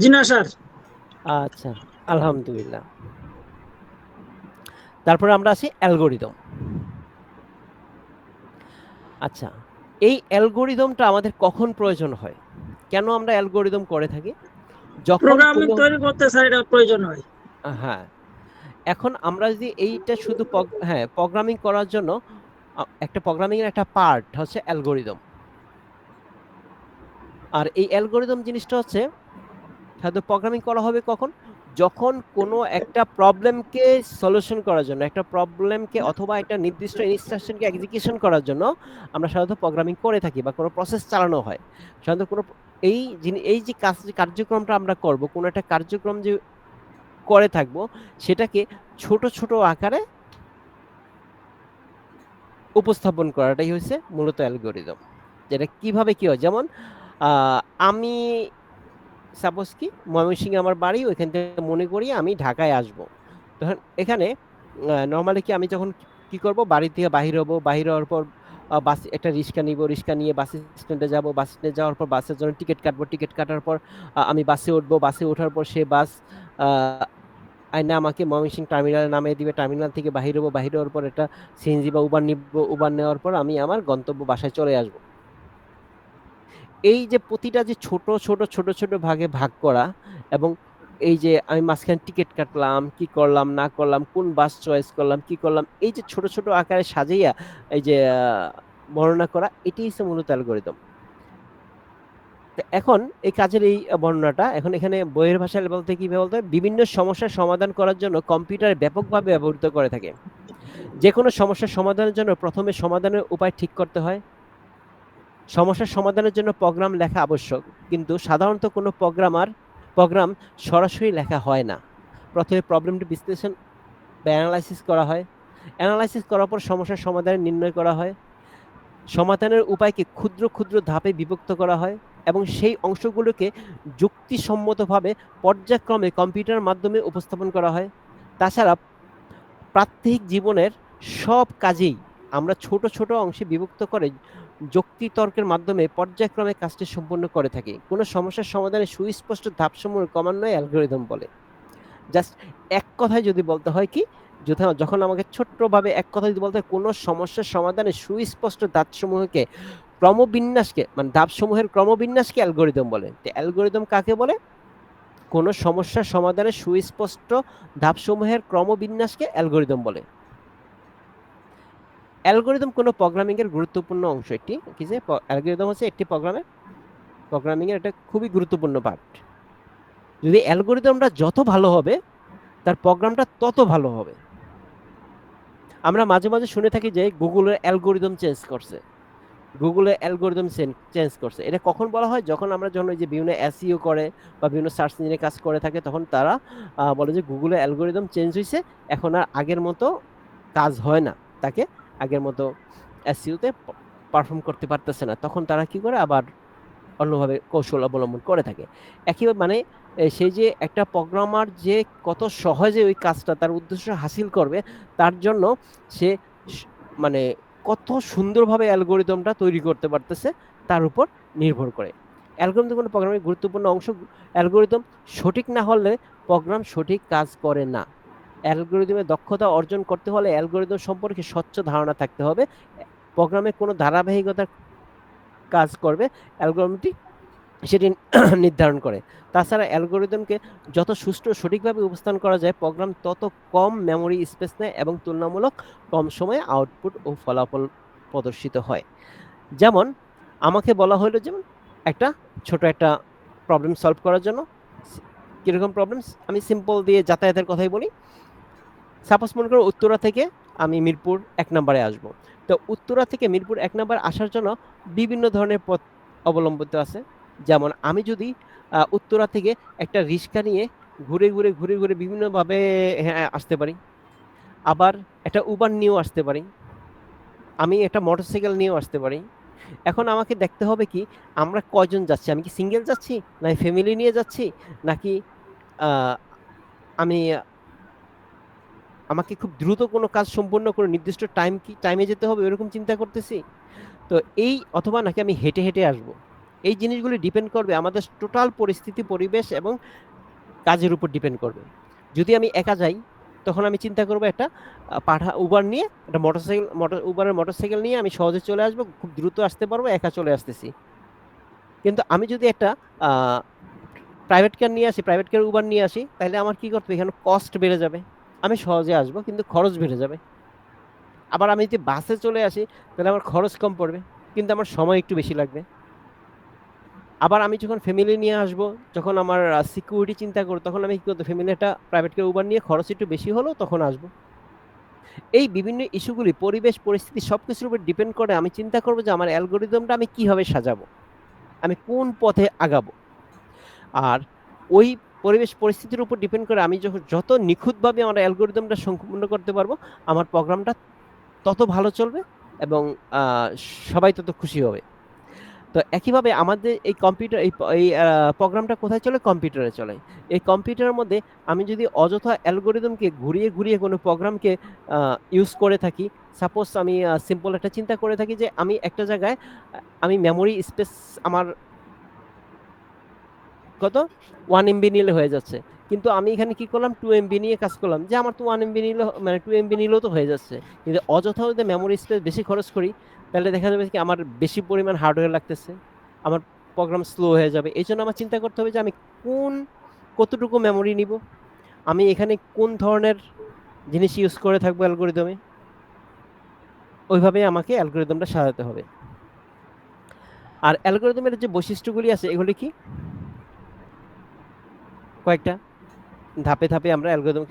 জি না স্যার। আচ্ছা, আলহামদুলিল্লাহ। তারপরে আমরা আছি অ্যালগোরিদম। আচ্ছা, এই অ্যালগোরিদমটা আমাদের কখন প্রয়োজন হয়, কেন আমরা অ্যালগোরিদম করে থাকি? যখন প্রোগ্রামিং কোনো, তৈরি করতে স্যার এটা প্রয়োজন হয়। হ্যাঁ, এখন আমরা যদি এইটা শুধু হ্যাঁ, প্রোগ্রামিং করার জন্য একটা প্রোগ্রামিং এর একটা পার্ট হচ্ছে অ্যালগোরিদম। আর এই অ্যালগোরিদম জিনিসটা হচ্ছে সাধারণত প্রোগ্রামিং করা হবে কখন, যখন কোনো একটা প্রবলেমকে সলিউশন করার জন্য, একটা প্রবলেমকে অথবা একটা নির্দিষ্ট ইনস্ট্রাকশনকে এক্সিকিউশন করার জন্য আমরা সাধারণত প্রোগ্রামিং করে থাকি বা কোনো প্রসেস চালানো হয়। সাধারণত কোনো এই যে কার্যক্রমটা আমরা করব, কোনো একটা কার্যক্রম যে করে থাকবো, সেটাকে ছোট ছোট আকারে উপস্থাপন করাটাই হচ্ছে মূলত অ্যালগোরিদম। যেটা কিভাবে কি হয়, যেমন আমি সাপোজ কি ময়মনসিংহে আমার বাড়ি, ওইখান থেকে মনে করি আমি ঢাকায় আসব। তখন এখানে নর্মালি কি আমি যখন কি করব, বাড়ি থেকে বাহির হব, বাহির হওয়ার পর বাস একটা রিক্সা নিব, রিক্সা নিয়ে বাস স্ট্যান্ডে যাব, বাস স্ট্যান্ডে যাওয়ার পর বাসের জন্য টিকিট কাটবো, টিকিট কাটার পর আমি বাসে উঠবো, বাসে ওঠার পর সে বাস আইনা আমাকে ময়মনসিংহ টার্মিনালে নামিয়ে দিবে, টার্মিনাল থেকে বাহির হবো, বাহির হওয়ার পর একটা সিএনজি বা উবার নিব, উবার নেওয়ার পর আমি আমার গন্তব্য বাসায় চলে আসবো। এই যে প্রতিটা যে ছোট ছোট ছোট ছোট ভাগে ভাগ করা, এবং এই যে আমি মাঝখানে টিকিট কাটলাম, কি করলাম না করলাম, কোন বাস চয়েস করলাম, কি করলাম, এই যে ছোট ছোট আকারে সাজাইয়া এই যে বর্ণনা করা, এটাই হচ্ছে মূলত অ্যালগোরিদম। এখন এই কাজের এই বর্ণনাটা এখন এখানে বইয়ের ভাষায় বলতে কি বলতে হয়, বিভিন্ন সমস্যার সমাধান করার জন্য কম্পিউটার ব্যাপকভাবে ব্যবহৃত করে থাকে। যে কোনো সমস্যার সমাধানের জন্য প্রথমে সমাধানের উপায় ঠিক করতে হয়। সমস্যার সমাধানের জন্য প্রোগ্রাম লেখা আবশ্যক, কিন্তু সাধারণত কোনো প্রোগ্রাম সরাসরি লেখা হয় না। প্রথমে প্রবলেমটি বিশ্লেষণ বা অ্যানালাইসিস করা হয়, অ্যানালাইসিস করার পর সমস্যার সমাধান নির্ণয় করা হয়, সমাধানের উপায়কে ক্ষুদ্র ক্ষুদ্র ধাপে বিভক্ত করা হয় এবং সেই অংশগুলোকে যুক্তিসম্মতভাবে পর্যায়ক্রমে কম্পিউটারের মাধ্যমে উপস্থাপন করা হয়। তাছাড়া প্রাত্যহিক জীবনের সব কাজেই আমরা ছোট ছোট অংশে বিভক্ত করে যুক্তিতর্কের মাধ্যমে পর্যায়ক্রমে কাজটি সম্পন্ন করে থাকি। কোনো সমস্যার সমাধানে সুস্পষ্ট ধাপসমূহ ক্রমান্বয়ে অ্যালগরিদম বলে। জাস্ট এক কথায় যদি বলতে হয় কি, যখন আমাকে ছোট্টভাবে এক কথা যদি বলতে হয়, কোনো সমস্যার সমাধানে সুস্পষ্ট ধাপসমূহকে ক্রমবিন্যাসকে, মানে ধাপসমূহের ক্রমবিন্যাসকে অ্যালগরিদম বলে। তো অ্যালগরিদম কাকে বলে? কোনো সমস্যার সমাধানে সুস্পষ্ট ধাপসমূহের ক্রমবিন্যাসকে অ্যালগরিদম বলে। অ্যালগরিদম কোনো প্রোগ্রামিং এর গুরুত্বপূর্ণ অংশ। একটি কি যে অ্যালগরিদম হচ্ছে একটি প্রোগ্রামিং এর একটা খুবই গুরুত্বপূর্ণ পার্ট। যদি অ্যালগরিদমটা যত ভালো হবে, তার প্রোগ্রামটা তত ভালো হবে। আমরা মাঝে মাঝে শুনে থাকি যে গুগলের অ্যালগরিদম চেঞ্জ করছে, গুগলের অ্যালগরিদম চেঞ্জ করছে। এটা কখন বলা হয়? যখন ওই যে বিভিন্ন এসইও করে বা বিভিন্ন সার্চ ইঞ্জিনে কাজ করে থাকে, তখন তারা বলে যে গুগলের অ্যালগরিদম চেঞ্জ হয়েছে, এখন আর আগের মতো কাজ হয় না, তাকে আগের মতো এসইওতে পারফর্ম করতে পারতেছে না। তখন তারা কি করে, আবার অন্যভাবে কৌশল অবলম্বন করে থাকে। একই মানে সেই যে একটা প্রোগ্রামার যে কত সহজে ওই কাজটা তার উদ্দেশ্য হাসিল করবে, তার জন্য সে মানে কত সুন্দরভাবে অ্যালগরিদমটা তৈরি করতে পারতেছে, তার উপর নির্ভর করে। অ্যালগরিদম কোনো প্রোগ্রামের গুরুত্বপূর্ণ অংশ। অ্যালগরিদম সঠিক না হলে প্রোগ্রাম সঠিক কাজ করে না। অ্যালগরিদমের দক্ষতা অর্জন করতে হলে অ্যালগরিদম সম্পর্কে স্বচ্ছ ধারণা থাকতে হবে প্রোগ্রামে কোনো ধারাবাহিকতার কাজ করবে অ্যালগরিদমটি সেটি নির্ধারণ করে। তাছাড়া অ্যালগরিদমকে যত সুষ্ঠু ও সঠিকভাবে উপস্থাপন করা যায়, প্রোগ্রাম তত কম মেমোরি স্পেস নেয় এবং তুলনামূলক কম সময়ে আউটপুট ও ফলাফল প্রদর্শিত হয়। যেমন আমাকে বলা হলো যেমন একটা ছোট একটা প্রবলেম সলভ করার জন্য। কিরকম প্রবলেম? আমি সিম্পল দিয়ে যাতায়াতের কথাই বলি। সাপোজ মনে করো উত্তরা থেকে আমি মিরপুর ১ নম্বরে আসবো। তো উত্তরা থেকে মিরপুর ১ নম্বর আসার জন্য বিভিন্ন ধরনের পথ অবলম্বিত আছে। যেমন আমি যদি উত্তরা থেকে একটা রিক্সা নিয়ে ঘুরে বিভিন্নভাবে হ্যাঁ, আসতে পারি। আবার একটা উবার নিয়েও আসতে পারি। আমি একটা মোটরসাইকেল নিয়েও আসতে পারি। এখন আমাকে দেখতে হবে কি আমরা কয়জন যাচ্ছি? আমি কি সিঙ্গেল যাচ্ছি? নাকি ফ্যামিলি নিয়ে যাচ্ছি? নাকি আ আমি আমাকে খুব দ্রুত কোনো কাজ সম্পূর্ণ করে নির্দিষ্ট টাইমে যেতে হবে এরকম চিন্তা করতেছি। তো অথবা নাকি আমি হেঁটে আসবো। এই জিনিসগুলি ডিপেন্ড করবে আমাদের টোটাল পরিস্থিতি, পরিবেশ এবং কাজের উপর ডিপেন্ড করবে। যদি আমি একা যাই তখন আমি চিন্তা করব একটা উবার নিয়ে একটা উবারের মোটরসাইকেল নিয়ে আমি সহজে চলে আসবো, খুব দ্রুত আসতে পারবো, একা চলে আসতেছি। কিন্তু আমি যদি একটা আ প্রাইভেট কার নিয়ে আসি, প্রাইভেট কার উবার নিয়ে আসি, তাহলে আমার কি করতে হবে? এখানে কস্ট বেড়ে যাবে। আমি সহজে আসবো কিন্তু খরচ বেড়ে যাবে। আবার আমি যদি বাসে চলে আসি তাহলে আমার খরচ কম পড়বে। কিন্তু আমার সময় একটু বেশি লাগবে। আবার আমি যখন ফ্যামিলি নিয়ে আসবো, যখন আমার সিকিউরিটি চিন্তা করব তখন আমি কি করব? ফ্যামিলি একটা প্রাইভেট কার উবার নিয়ে খরচ একটু বেশি হলেও তখন আসবো। এই বিভিন্ন ইস্যুগুলি পরিবেশ, পরিস্থিতি সবকিছুর উপর ডিপেন্ড করে আমি চিন্তা করব যে আমার অ্যালগরিদমটা আমি কিভাবে সাজাবো? আমি কোন পথে আগাবো? আর ওই পরিবেশ পরিস্থিতির উপর ডিপেন্ড করে আমি যত নিখুঁতভাবে আমার অ্যালগরিদমটা সম্পূর্ণ করতে পারবো, আমার প্রোগ্রামটা তত ভালো চলবে এবং আ সবাই তত খুশি হবে। তো একইভাবে আমাদের এই কম্পিউটার এই প্রোগ্রামটা কোথায় চলে? কম্পিউটারে চলে। এই কম্পিউটারের মধ্যে আমি যদি অযথা অ্যালগরিদমকে ঘুরিয়ে কোনো প্রোগ্রামকে আ ইউজ করে থাকি, সাপোজ আমি সিম্পল একটা চিন্তা করে থাকি যে আমি একটা জায়গায় আমি মেমোরি স্পেস আমার কত? 1 এমবি নিলে হয়ে যাচ্ছে। কিন্তু আমি এখানে কি করলাম? 2 এমবি নিয়ে কাজ করলাম। যে আমার তো 1 এমবি নিলে মানে 2 এমবি নিলেও তো হয়ে যাচ্ছে। কিন্তু অযথা যদি মেমোরি স্পেস বেশি খরচ করি, তাহলে দেখা যাবে কি আমার বেশি পরিমাণ হার্ডওয়্যার লাগতেছে। আমার প্রোগ্রাম স্লো হয়ে যাবে। এজন্য আমার চিন্তা করতে হবে যে আমি কোন কতটুকু মেমোরি নিবো? আমি এখানে কোন ধরনের জিনিস ইউজ করে থাকবো অ্যালগরিদমে? ওইভাবেই আমাকে অ্যালগরিদমটা সাজাতে হবে। আর অ্যালগরিদমের যে বৈশিষ্ট্যগুলি আছে এগুলি কি? কয়েকটা ধাপে আমরা অ্যালগরিদম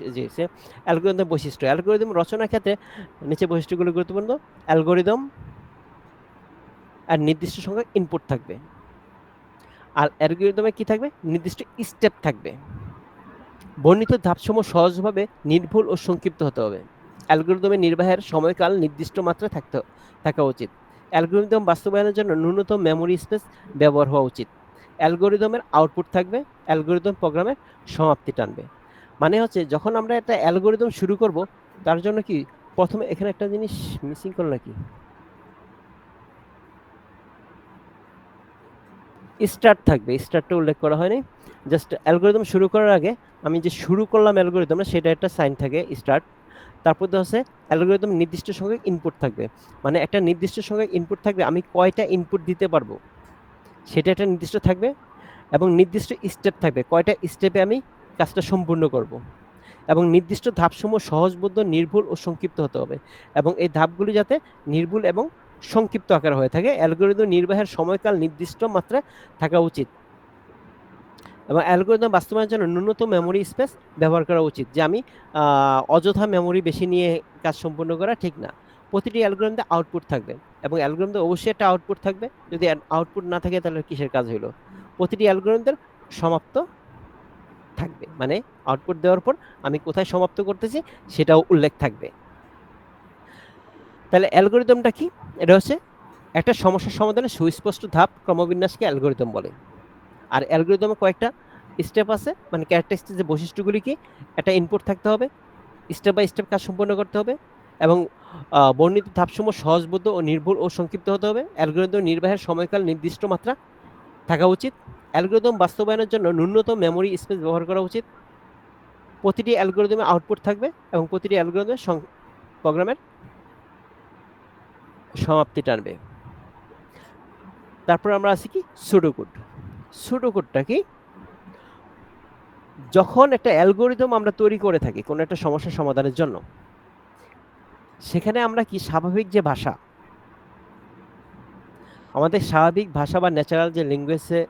বৈশিষ্ট্য। অ্যালগরিদম রচনার ক্ষেত্রে নিচে বৈশিষ্ট্যগুলো গুরুত্বপূর্ণ। অ্যালগরিদম আর নির্দিষ্ট সংখ্যক ইনপুট থাকবে। আর অ্যালগরিদমে কি থাকবে? নির্দিষ্ট স্টেপ থাকবে। বর্ণিত ধাপসমূহ সহজভাবে নির্ভুল ও সংক্ষিপ্ত হতে হবে। অ্যালগরিদমের নির্বাহের সময়কাল নির্দিষ্ট মাত্রায় থাকা উচিত। অ্যালগরিদম বাস্তবায়নের জন্য ন্যূনতম মেমোরি স্পেস ব্যবহার হওয়া উচিত। অ্যালগরিদমের আউটপুট থাকবে। অ্যালগরিদম প্রোগ্রামের সমাপ্তি টানবে। মানে হচ্ছে যখন আমরা একটা অ্যালগরিদম শুরু করব তার জন্য কি প্রথমে এখানে একটা জিনিস মিসিং করলো নাকি? স্টার্ট থাকবে। স্টার্টটা উল্লেখ করা হয়নি। জাস্ট অ্যালগরিদম শুরু করার আগে আমি যে শুরু করলাম অ্যালগরিদমটা সেটা একটা সাইন থাকে স্টার্ট। তারপর হচ্ছে অ্যালগরিদম নির্দিষ্ট সংখ্যক ইনপুট থাকবে। মানে একটা নির্দিষ্ট সংখ্যক ইনপুট থাকবে, আমি কয়টা ইনপুট দিতে পারবো সেটা একটা নির্দিষ্ট থাকবে এবং নির্দিষ্ট স্টেপ থাকবে, কয়টা স্টেপে আমি কাজটা সম্পূর্ণ করব। এবং নির্দিষ্ট ধাপসমূহ সহজবোধ্য, নির্ভুল ও সংক্ষিপ্ত হতে হবে এবং এই ধাপগুলি যাতে নির্ভুল এবং সংক্ষিপ্ত আকারে হয়ে থাকে। অ্যালগরিদম নির্বাহের সময়কাল নির্দিষ্ট মাত্রায় থাকা উচিত এবং অ্যালগরিদম বাস্তবায়নের জন্য ন্যূনতম মেমোরি স্পেস ব্যবহার করা উচিত। যে আমি অযথা মেমোরি বেশি নিয়ে কাজ সম্পূর্ণ করা ঠিক না। প্রতিটি অ্যালগরিদমে আউটপুট থাকবে এবং অ্যালগরিদমে অবশ্যই একটা আউটপুট থাকবে। যদি আউটপুট না থাকে তাহলে কিসের কাজ হইলো? প্রতিটি অ্যালগরিদমের সমাপ্ত থাকবে। মানে আউটপুট দেওয়ার পর আমি কোথায় সমাপ্ত করতেছি সেটাও উল্লেখ থাকবে। তাহলে অ্যালগরিদমটা কি? এটা হচ্ছে একটা সমস্যার সমাধানের সুস্পষ্ট ধাপ ক্রমবিন্যাসকে অ্যালগরিদম বলে। আর অ্যালগরিদমে কয়েকটা স্টেপ আছে, মানে ক্যারেক্টারিস্টিক যে বৈশিষ্ট্যগুলি কি? একটা ইনপুট থাকতে হবে, স্টেপ বাই স্টেপ কাজ সম্পন্ন করতে হবে এবং বর্ণিত ধাপসমূহ সহজবোধ্য ও নির্ভুল ও সংক্ষিপ্ত হতে হবে। অ্যালগরিদম নির্বাহের সময়কাল নির্দিষ্ট মাত্রা থাকা উচিত। অ্যালগরিদম বাস্তবায়নের জন্য ন্যূনতম মেমোরি স্পেস ব্যবহার করা উচিত। প্রতিটি অ্যালগরিদমে আউটপুট থাকবে এবং প্রতিটি অ্যালগরিদমের প্রোগ্রামের সমাপ্তি টানবে। তারপর আমরা আছি কি সুডোকোড। সুডোকোডটা কি? যখন একটা অ্যালগোরিদম আমরা তৈরি করে থাকি কোনো একটা সমস্যা সমাধানের জন্য, সেখানে আমরা কি স্বাভাবিক যে ভাষা, আমাদের স্বাভাবিক ভাষা বা ন্যাচারাল যে ল্যাঙ্গুয়েজে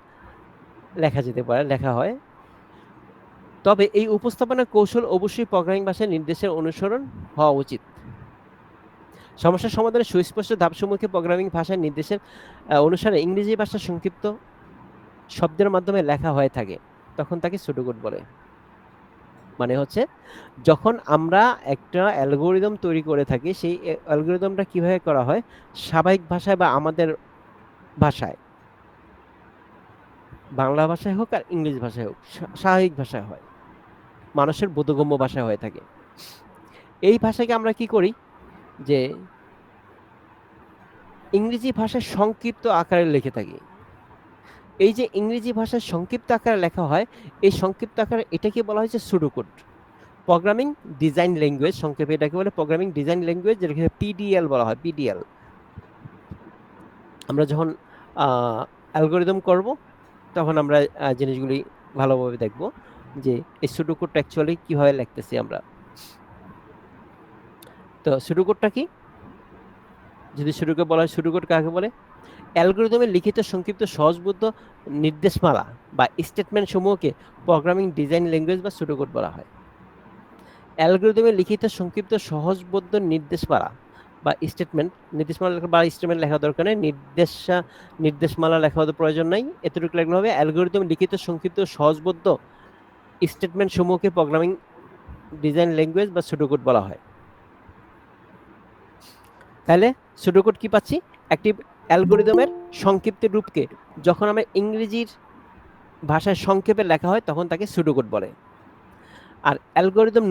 লেখা যেতে পারে, লেখা হয়, তবে এই উপস্থাপনার কৌশল অবশ্যই প্রোগ্রামিং ভাষার নির্দেশের অনুসরণ হওয়া উচিত। সমস্যা সমাধানের সুস্পষ্ট ধাপসমূহকে প্রোগ্রামিং ভাষার নির্দেশের অনুসারে ইংরেজি ভাষার সংক্ষিপ্ত শব্দের মাধ্যমে লেখা হয়ে থাকে, তখন তাকে সুডোকোড বলে। মানে হচ্ছে যখন আমরা একটা অ্যালগোরিদম তৈরি করে থাকি, সেই অ্যালগোরিদমটা কিভাবে করা হয়, স্বাভাবিক ভাষায় বা আমাদের ভাষায়, বাংলা ভাষায় হোক আর ইংলিশ ভাষায় হোক, স্বাভাবিক ভাষায় হয়, মানুষের বোধগম্য ভাষায় হয়ে থাকে। এই ভাষাকে আমরা কি করি, যে ইংরেজি ভাষায় সংক্ষিপ্ত আকারে লিখে থাকি। এই যে ইংরেজি ভাষায় সংক্ষিপ্ত আকারে লেখা হয়, এই সংক্ষিপ্ত আকারে এটাকে বলা হয়েছে সুডোকোড, প্রোগ্রামিং ডিজাইন ল্যাঙ্গুয়েজ। সংক্ষেপে এটাকে বলে প্রোগ্রামিং ডিজাইন ল্যাঙ্গুয়েজ, যেটাকে পিডিএল বলা হয়। পিডিএল আমরা যখন অ্যালগোরিদম করব, তখন আমরা জিনিসগুলি ভালোভাবে দেখব যে এই সুডোকোডটা অ্যাকচুয়ালি কিভাবে লিখতেছি আমরা। তো সুডোকোডটা কি? যদি সুডোকোড বলা হয়, সুডোকোড কাকে বলে? অ্যালগোরিদমের লিখিত সংক্ষিপ্ত সহজবোধ্য নির্দেশমালা বা স্টেটমেন্ট সমূহকে প্রোগ্রামিং ডিজাইন ল্যাঙ্গুয়েজ বা সুডোকোড বলা হয়। অ্যালগোরিদমের লিখিত সংক্ষিপ্ত সহজবোধ্য নির্দেশমালা বা স্টেটমেন্ট লেখা দরকার নেই, নির্দেশমালা লেখা প্রয়োজন নাই, এতটুকু লেখলে হবে। অ্যালগোরিদম লিখিত সংক্ষিপ্ত সহজবোধ্য স্টেটমেন্ট সমূহকে প্রোগ্রামিং ডিজাইন ল্যাঙ্গুয়েজ বা সুডোকোড বলা হয়। তাহলে সুডোকোড কি পাচ্ছি? একটি অ্যালগোরিদমের সংক্ষিপ্ত রূপকে যখন আমরা ইংরেজির ভাষায় সংক্ষেপে লেখা হয়, তখন তাকে সুডোকোড বলে। আর অ্যালগোরিদম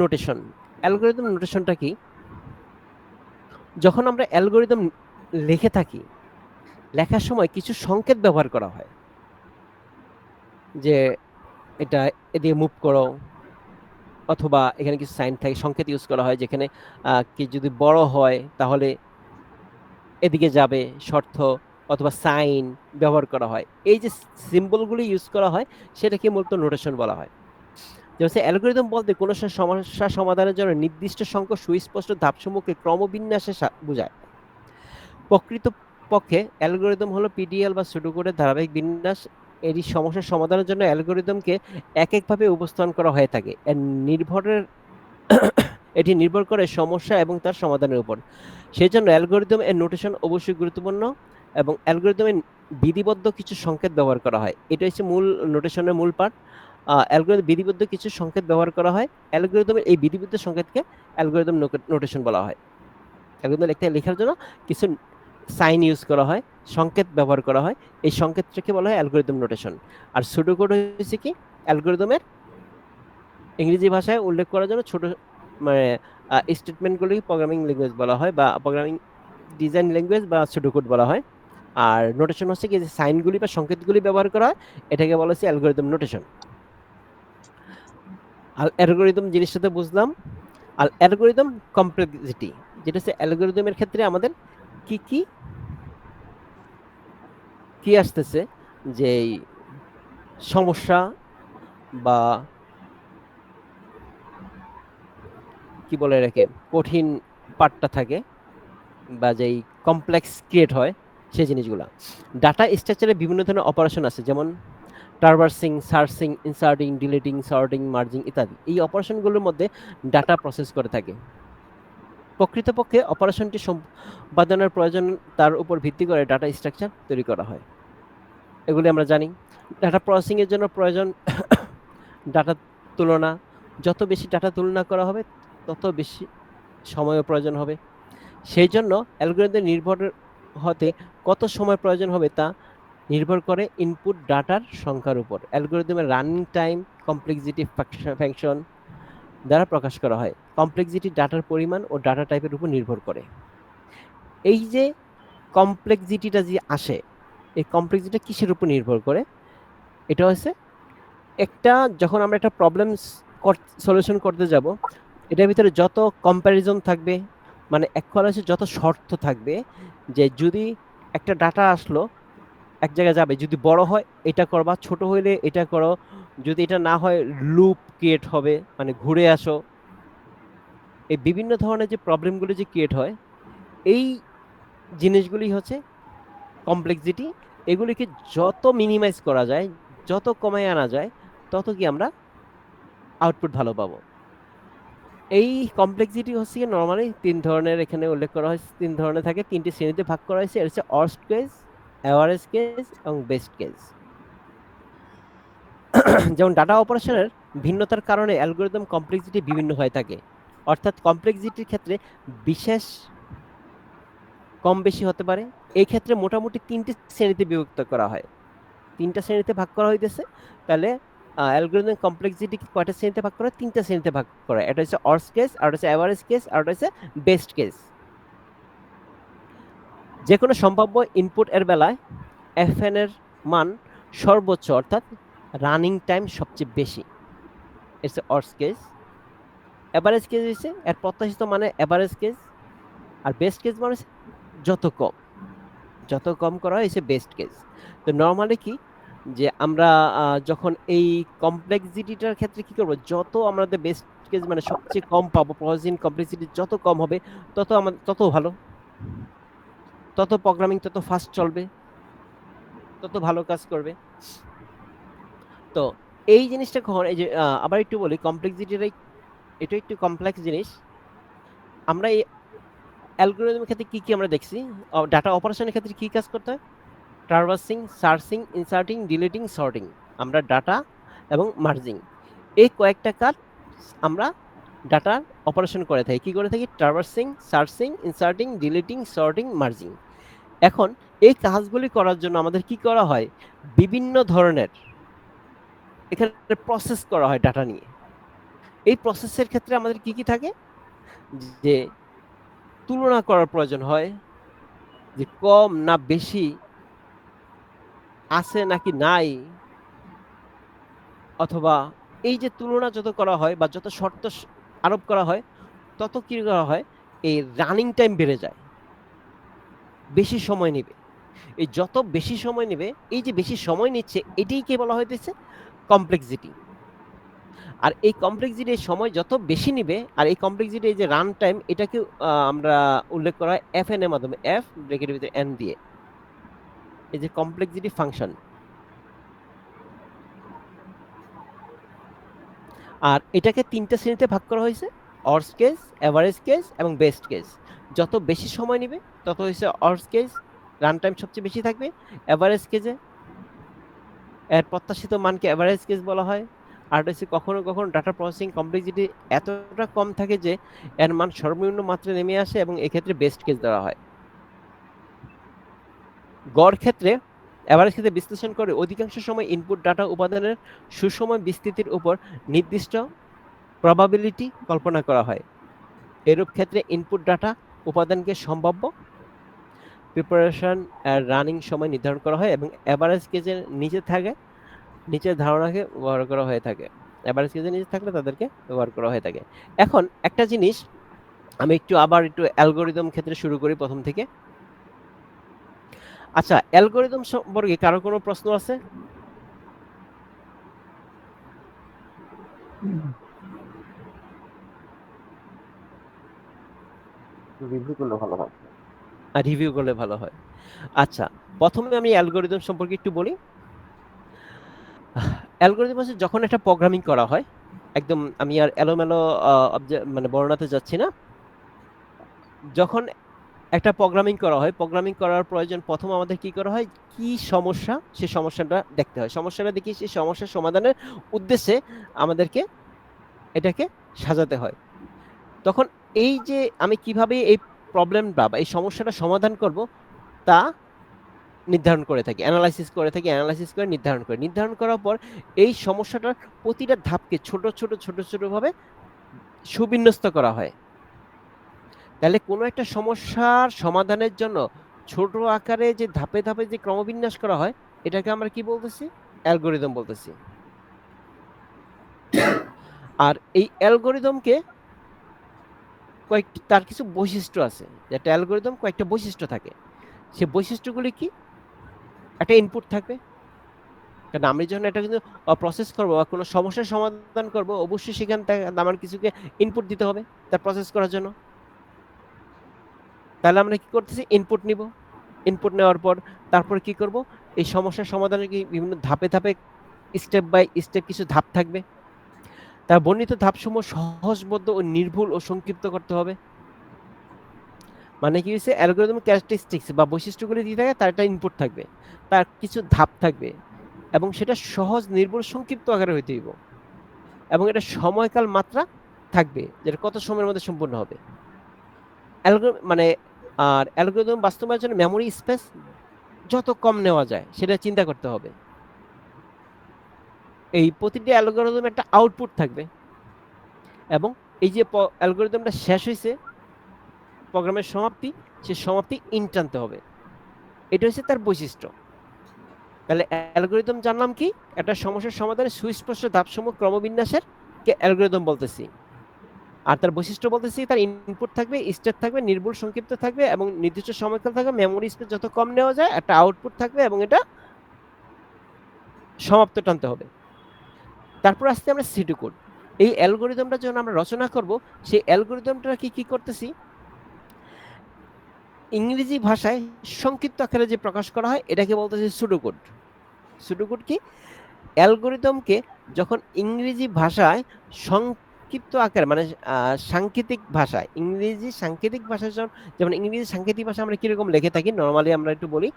নোটেশনটা কি? যখন আমরা অ্যালগোরিদম লিখে থাকি, লেখার সময় কিছু সংকেত ব্যবহার করা হয়, যে এটা এদিকে মুভ করো, অথবা এখানে কিছু সাইন থাকে, সংকেত ইউজ করা হয়, যেখানে কি যদি বড় হয় তাহলে এদিকে যাবে শর্ত, অথবা সাইন ব্যবহার করা হয়। এই যে সিম্বলগুলি ইউজ করা হয়, সেটাকে মূলত নোটেশন বলা হয়। যেমন অ্যালগোরিদম বলতে কোনো সমস্যা সমাধানের জন্য নির্দিষ্ট সংখ্যক সুস্পষ্ট ধাপসমূহকে ক্রমবিন্যাসে বোঝায়। প্রকৃতপক্ষে অ্যালগোরিদম হলো পিডিএল বা সুডোকোডের ধারাবাহিক বিন্যাস। এরই সমস্যার সমাধানের জন্য অ্যালগোরিদমকে এক একভাবে উপস্থাপন করা হয়ে থাকে। এটি নির্ভর করে সমস্যা এবং তার সমাধানের উপর। সেই জন্য অ্যালগোরিদম এর নোটেশন অবশ্যই গুরুত্বপূর্ণ, এবং অ্যালগোরিদমের বিধিবদ্ধ কিছু সংকেত ব্যবহার করা হয়। এটা হচ্ছে মূল নোটেশনের মূল পার্ট। অ্যালগোরিদম বিধিবদ্ধ কিছু সংকেত ব্যবহার করা হয়। অ্যালগোরিদমের এই বিধিবদ্ধ সংকেতকে অ্যালগোরিদম নোটেশন বলা হয়। অ্যালগোরিদম লেখার জন্য কিছু সাইন ইউজ করা হয়, সংকেত ব্যবহার করা হয়, এই সংকেতটাকে বলা হয় অ্যালগোরিদম নোটেশন। আর সুডোকোড হচ্ছে কি? অ্যালগোরিদমের ইংরেজি ভাষায় উল্লেখ করার জন্য ছোট মানে স্টেটমেন্টগুলি প্রোগ্রামিং ল্যাঙ্গুয়েজ বলা হয়, বা প্রোগ্রামিং ডিজাইন ল্যাঙ্গুয়েজ বা সুডোকোড বলা হয়। আর নোটেশন হচ্ছে কি, যে সাইনগুলি বা সংকেতগুলি ব্যবহার করা হয়, এটাকে বলা হচ্ছে অ্যালগোরিদম নোটেশন। আর অ্যালগোরিদম জিনিসটা তো বুঝলাম। আর অ্যালগোরিদম কমপ্লেক্সিটি, যেটা হচ্ছে অ্যালগোরিদমের ক্ষেত্রে আমাদের কি কি কি আসতেছে, যে সমস্যা বা কি বলে এটাকে, কঠিন পার্টটা থাকে, বা যেই কমপ্লেক্স ক্রিয়েট হয়, সেই জিনিসগুলা। ডাটা স্ট্রাকচারে বিভিন্ন ধরনের অপারেশন আছে, যেমন traversing, searching, inserting, deleting, sorting, merging ইত্যাদি। এই অপারেশনগুলোর মধ্যে ডাটা প্রসেস করে থাকে। প্রকৃতপক্ষে অপারেশনটি সম্পাদনের প্রয়োজন, তার উপর ভিত্তি করে ডাটা স্ট্রাকচার তৈরি করা হয়। এগুলি আমরা জানি। ডাটা প্রসেসিং এর জন্য প্রয়োজন ডাটা তুলনা। যত বেশি ডাটা তুলনা করা হবে, তত বেশি সময়ও প্রয়োজন হবে। সেই জন্য অ্যালগোরিদম নির্ভর হতে কত সময় প্রয়োজন হবে তা নির্ভর করে ইনপুট ডাটার সংখ্যার উপর। অ্যালগোরিদমের রানিং টাইম কমপ্লেক্সিটি ফাংশন দ্বারা প্রকাশ করা হয়। কমপ্লেক্সিটি ডাটার পরিমাণ ও ডাটা টাইপের উপর নির্ভর করে। এই যে কমপ্লেক্সিটিটা যে আসে, এই কমপ্লেক্সিটি কিসের উপর নির্ভর করে? এটা হচ্ছে যখন আমরা একটা প্রবলেম সলিউশন করতে যাব, এটার ভিতরে যত কম্প্যারিজন থাকবে, মানে এক কথা হচ্ছে যত শর্ত থাকবে, যে যদি একটা ডাটা আসলো এক জায়গায় যাবে, যদি বড় হয় এটা করবা, ছোট হইলে এটা করো, যদি এটা না হয় লুপ ক্রিয়েট হবে, মানে ঘুরে আসো। এই বিভিন্ন ধরনের যে প্রবলেমগুলো যে ক্রিয়েট হয়, এই জিনিসগুলি হচ্ছে কমপ্লেক্সিটি। এগুলিকে যত মিনিমাইজ করা যায়, যত কমায় আনা যায়, তত কি আমরা আউটপুট ভালো পাবো। এই কমপ্লেক্সিটি হচ্ছে নর্মালি তিন ধরনের, এখানে উল্লেখ করা হয়েছে তিন ধরনের থাকে, তিনটি শ্রেণীতে ভাগ করা হয়েছে। এটা হচ্ছে ওয়ার্স্ট কেস, এভারেজ কেস এবং বেস্ট কেস। যেমন ডাটা অপারেশনের ভিন্নতার কারণে অ্যালগোরিদম কমপ্লেক্সিটি বিভিন্ন হয়ে থাকে। অর্থাৎ কমপ্লেক্সিটির ক্ষেত্রে বিশেষ কম বেশি হতে পারে। এই ক্ষেত্রে মোটামুটি তিনটি শ্রেণীতে বিভক্ত করা হয়, তিনটা শ্রেণীতে ভাগ করা হইতেছে। তাহলে অ্যালগরিদম কমপ্লেক্সিটি কয়টা শ্রেণীতে ভাগ করা হয়? তিনটা শ্রেণীতে ভাগ করা হয়। এটা হচ্ছে ওয়ার্স্ট কেস, আর হচ্ছে এভারেজ কেস, আর হচ্ছে বেস্ট কেস। যে কোনো সম্ভাব্য ইনপুট এর বেলায় এফএন এর মান সর্বোচ্চ, অর্থাৎ রানিং টাইম সবচেয়ে বেশি, it's worst case. Average case হচ্ছে এর প্রত্যাশিত মানে এভারেজ কেস, আর বেস্ট কেস মানে হচ্ছে যত কম, যত কম করা হয় হচ্ছে বেস্ট কেস। তো নর্মালি কি, যে আমরা যখন এই কমপ্লেক্সিটিটার ক্ষেত্রে কি করব, যত আমাদের বেস্ট কেস মানে সবচেয়ে কম পাবো, প্রসেসিং কমপ্লেক্সিটি যত কম হবে তত আমাদের তত ভালো, তত প্রোগ্রামিং তত ফাস্ট চলবে, তত ভালো কাজ করবে। তো এই জিনিসটা কখন, এই যে আবার একটু বলি কমপ্লেক্সিটির, এটা একটু কমপ্লেক্স জিনিস। আমরা এই অ্যালগরিদমের ক্ষেত্রে কি কি আমরা দেখছি, ডাটা অপারেশনের ক্ষেত্রে কি কাজ করতে হয়? Traversing, searching, inserting, deleting, sorting, আমরা ডাটা এবং মার্জিং, এই কয়েকটা কাজ আমরা ডাটা অপারেশন করে থাকি। কি করে থাকি? Traversing, searching, inserting, deleting, sorting, merging. এখন এই কাজগুলি করার জন্য আমাদের কি করা হয়? বিভিন্ন ধরনের এখানে প্রসেস করা হয় ডাটা নিয়ে। এই প্রসেসের ক্ষেত্রে আমাদের কি কি থাকে? যে তুলনা করার প্রয়োজন হয়, যে কম না বেশি আছে নাকি নাই, অথবা এই যে তুলনা যত করা হয় বা যত শর্ত আরোপ করা হয়, তত কি করা হয়, এই রানিং টাইম বেড়ে যায়, বেশি সময় নেবে। এই যত বেশি সময় নেবে, এই যে বেশি সময় নিচ্ছে, এটাই কে বলা হইতেছে কমপ্লেক্সিটি। আর এই কমপ্লেক্সিটির সময় যত বেশি নিবে, আর এই কমপ্লেক্সিটি এই যে রান টাইম, এটাকে আমরা উল্লেখ করা হয় এফ এন এর মাধ্যমে, এফ ব্র্যাকেটের ভিতরে এন দিয়ে, এই যে কমপ্লেক্সিটি ফাংশন। আর এটাকে তিনটা শ্রেণীতে ভাগ করা হয়েছে: অর্স কেস, এভারেজ কেস এবং বেস্ট কেস। যত বেশি সময় নেবে তত হচ্ছে অর্স কেস, রান টাইম সবচেয়ে বেশি থাকবে। এভারেজ কেসে এর প্রত্যাশিত মানকে এভারেজ কেস বলা হয়। আর হচ্ছে কখনো কখনো ডাটা প্রসেসিং কমপ্লেক্সিটি এতটা কম থাকে যে এর মান সর্বনিম্ন মাত্রায় নেমে আসে, এবং এক্ষেত্রে বেস্ট কেস দেওয়া হয়। গড় ক্ষেত্রে এভারেজ ক্ষেত্রে বিশ্লেষণ করে অধিকাংশ সময় ইনপুট ডাটা উপাদানের সুষম বিস্তৃতির উপর নির্দিষ্ট প্রবাবিলিটি কল্পনা করা হয়। এরূপ ক্ষেত্রে ইনপুট ডাটা উপাদানকে সম্ভাব্য প্রিপারেশন আর রানিং সময় নির্ধারণ করা হয়, এবং এভারেজ কেসের নিচে থাকে, নিচের ধারণাকে ব্যবহার করা হয়ে থাকে। এভারেজ কেসের নিচে থাকলে তাদেরকে ব্যবহার করা হয়ে থাকে। এখন একটা জিনিস আমি আবার একটু অ্যালগোরিদম ক্ষেত্রে শুরু করি প্রথম থেকে। আচ্ছা, অ্যালগোরিদম সম্পর্কে কারো কোনো প্রশ্ন আছে? রিভিউ করলে ভালো হয়। রিভিউ করলে ভালো হয়। আচ্ছা, প্রথমে আমি অ্যালগোরিদম সম্পর্কে একটু বলি। অ্যালগোরিদম হচ্ছে যখন একটা প্রোগ্রামিং করা হয়, একদম আমি আর এলোমেলো মানে বর্ণনাতে যাচ্ছি না। যখন একটা প্রোগ্রামিং করা হয়, প্রোগ্রামিং করার প্রয়োজন প্রথম আমাদের কি করা হয়, কি সমস্যা, সেই সমস্যাটা দেখতে হয়। সমস্যাটা দেখি সেই সমস্যার সমাধানের উদ্দেশ্যে আমাদেরকে এটাকে সাজাতে হয়। তখন এই যে আমি কিভাবে এই প্রবলেমটা বা এই সমস্যাটা সমাধান করব, তা নির্ধারণ করে থাকি, অ্যানালাইসিস করে থাকি, অ্যানালাইসিস করে নির্ধারণ করার পর এই সমস্যাটার প্রতিটা ধাপকে ছোট ছোট ছোট ছোট ভাবে সুবিন্যস্ত করা হয়। তাহলে কোনো একটা সমস্যার সমাধানের জন্য ছোট আকারে যে ধাপে ধাপে যে ক্রমবিন্যাস করা হয়, এটাকে আমরা কি বলতেছি? অ্যালগোরিদম বলতেছি। আর এই অ্যালগোরিদমকে তার কিছু বৈশিষ্ট্য আছে, একটা অ্যালগরিদম কয়েকটা বৈশিষ্ট্য থাকে। সে বৈশিষ্ট্যগুলি কি? একটা ইনপুট থাকবে, কারণ আমি যখন এটা কিন্তু প্রসেস করবো বা কোনো সমস্যার সমাধান করব, অবশ্যই সেখান থেকে আমার কিছুকে ইনপুট দিতে হবে তার প্রসেস করার জন্য। তাহলে আমরা কি করতেছি? ইনপুট নিব। ইনপুট নেওয়ার পর তারপর কি করব? এই সমস্যার সমাধানের কি বিভিন্ন ধাপে ধাপে, স্টেপ বাই স্টেপ কিছু ধাপ থাকবে। তার বর্ণিত ধাপসমূহ সহজবোধ্য ও নির্ভুল ও সংক্ষিপ্ত করতে হবে। মানে কি হচ্ছে, অ্যালগরিদম ক্যারেক্টারিস্টিক্স বা বৈশিষ্ট্যগুলি দিয়ে থাকে, তার একটা ইনপুট থাকবে, তার কিছু ধাপ থাকবে, এবং সেটা সহজ, নির্ভুল, সংক্ষিপ্ত আকারে হইতে হইব, এবং এটা সময়কাল মাত্রা থাকবে, যেটা কত সময়ের মধ্যে সম্পূর্ণ হবে। মানে আর অ্যালগরিদম বাস্তবায়নের জন্য মেমোরি স্পেস যত কম নেওয়া যায় সেটা চিন্তা করতে হবে। এই প্রতিটি অ্যালগরিদম একটা আউটপুট থাকবে, এবং এই যে অ্যালগরিদমটা শেষ হয়েছে, প্রোগ্রামের সমাপ্তি, সে সমাপ্তি ইন্ট আনতে হবে। এটা হচ্ছে তার বৈশিষ্ট্য। তাহলে অ্যালগরিদম জানলাম কি? একটা সমস্যার সমাধানের সুস্পষ্ট ধাপসমূহ ক্রমবিন্যাসের কে অ্যালগরিদম বলতেছি। আর তার বৈশিষ্ট্য বলতেছি, তার ইনপুট থাকবে, স্টেট থাকবে, নির্ভুল, সংক্ষিপ্ত থাকবে, এবং নির্দিষ্ট সময়কাল থাকবে, মেমোরি স্পেস যত কম নেওয়া যায়, একটা আউটপুট থাকবে, এবং এটা সমাপ্ত টানতে হবে। তারপর আসতে আমরা সিডু কোড। এই অ্যালগরিদমটা যখন আমরা রচনা করব, সেই অ্যালগরিদমটা কি করতেছি? ইংরেজি ভাষায় সংক্ষিপ্ত আকারে যে প্রকাশ করা হয়, এটাকে বলতেছি সুডোকোড। সুডোকোড কি? অ্যালগরিদমকে যখন ইংরেজি ভাষায় সংক্ষিপ্ত আকারে, মানে সাংকেতিক ভাষায়, ইংরেজি সাংকেতিক ভাষায়, যেমন ইংরেজি সাংকেতিক ভাষা আমরা কিরকম লিখে থাকি নর্মালি, আমরা একটু বলি,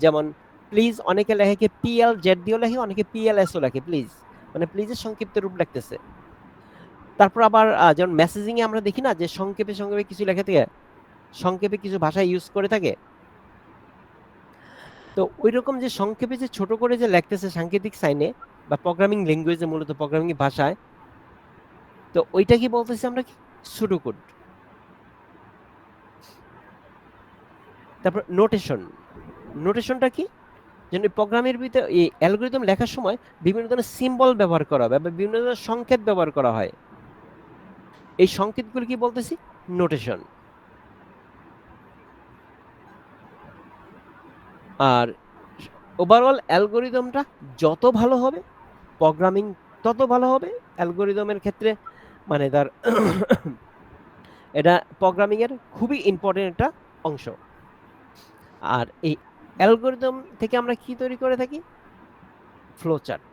যেমন প্লিজ, অনেকে লেখে কি পিএল জেড দিয়েও লেখে, অনেকে পিএলএসও লেখে, প্লিজ, মানে প্লিজের সংক্ষিপ্ত রূপ লিখতেছে। তারপর আবার যেমন মেসেজিং এ আমরা দেখি না যে সংক্ষেপে সংক্ষেপে কিছু লেখা থাকে, সংক্ষেপে কিছু ভাষা ইউজ করে থাকে। তো ওই রকম যে সংক্ষেপে যে ছোট করে যে লিখতেছে সাংকেতিক সাইনে বা প্রোগ্রামিং ল্যাঙ্গুয়েজে, মূলত প্রোগ্রামিং ভাষায়, তো ওইটা কি বলতেছি আমরা? কি? সুডোকোড। তারপর নোটেশন। নোটেশনটা কি? যেন প্রোগ্রামের ভিতরে এই অ্যালগরিদম লেখার সময় বিভিন্ন ধরনের সিম্বল ব্যবহার করা হবে বা বিভিন্ন ধরনের সংকেত ব্যবহার করা হয়। এই সংকেতগুলো কি বলতেছি? নোটেশন। আর ওভারঅল অ্যালগরিদমটা যত ভালো হবে, প্রোগ্রামিং তত ভালো হবে অ্যালগরিদমের ক্ষেত্রে। মানে তার এটা প্রোগ্রামিং এর খুবই ইম্পর্টেন্ট একটা অংশ। আর এই অ্যালগরিদম থেকে আমরা কি তৈরি করে থাকি? Flow chart.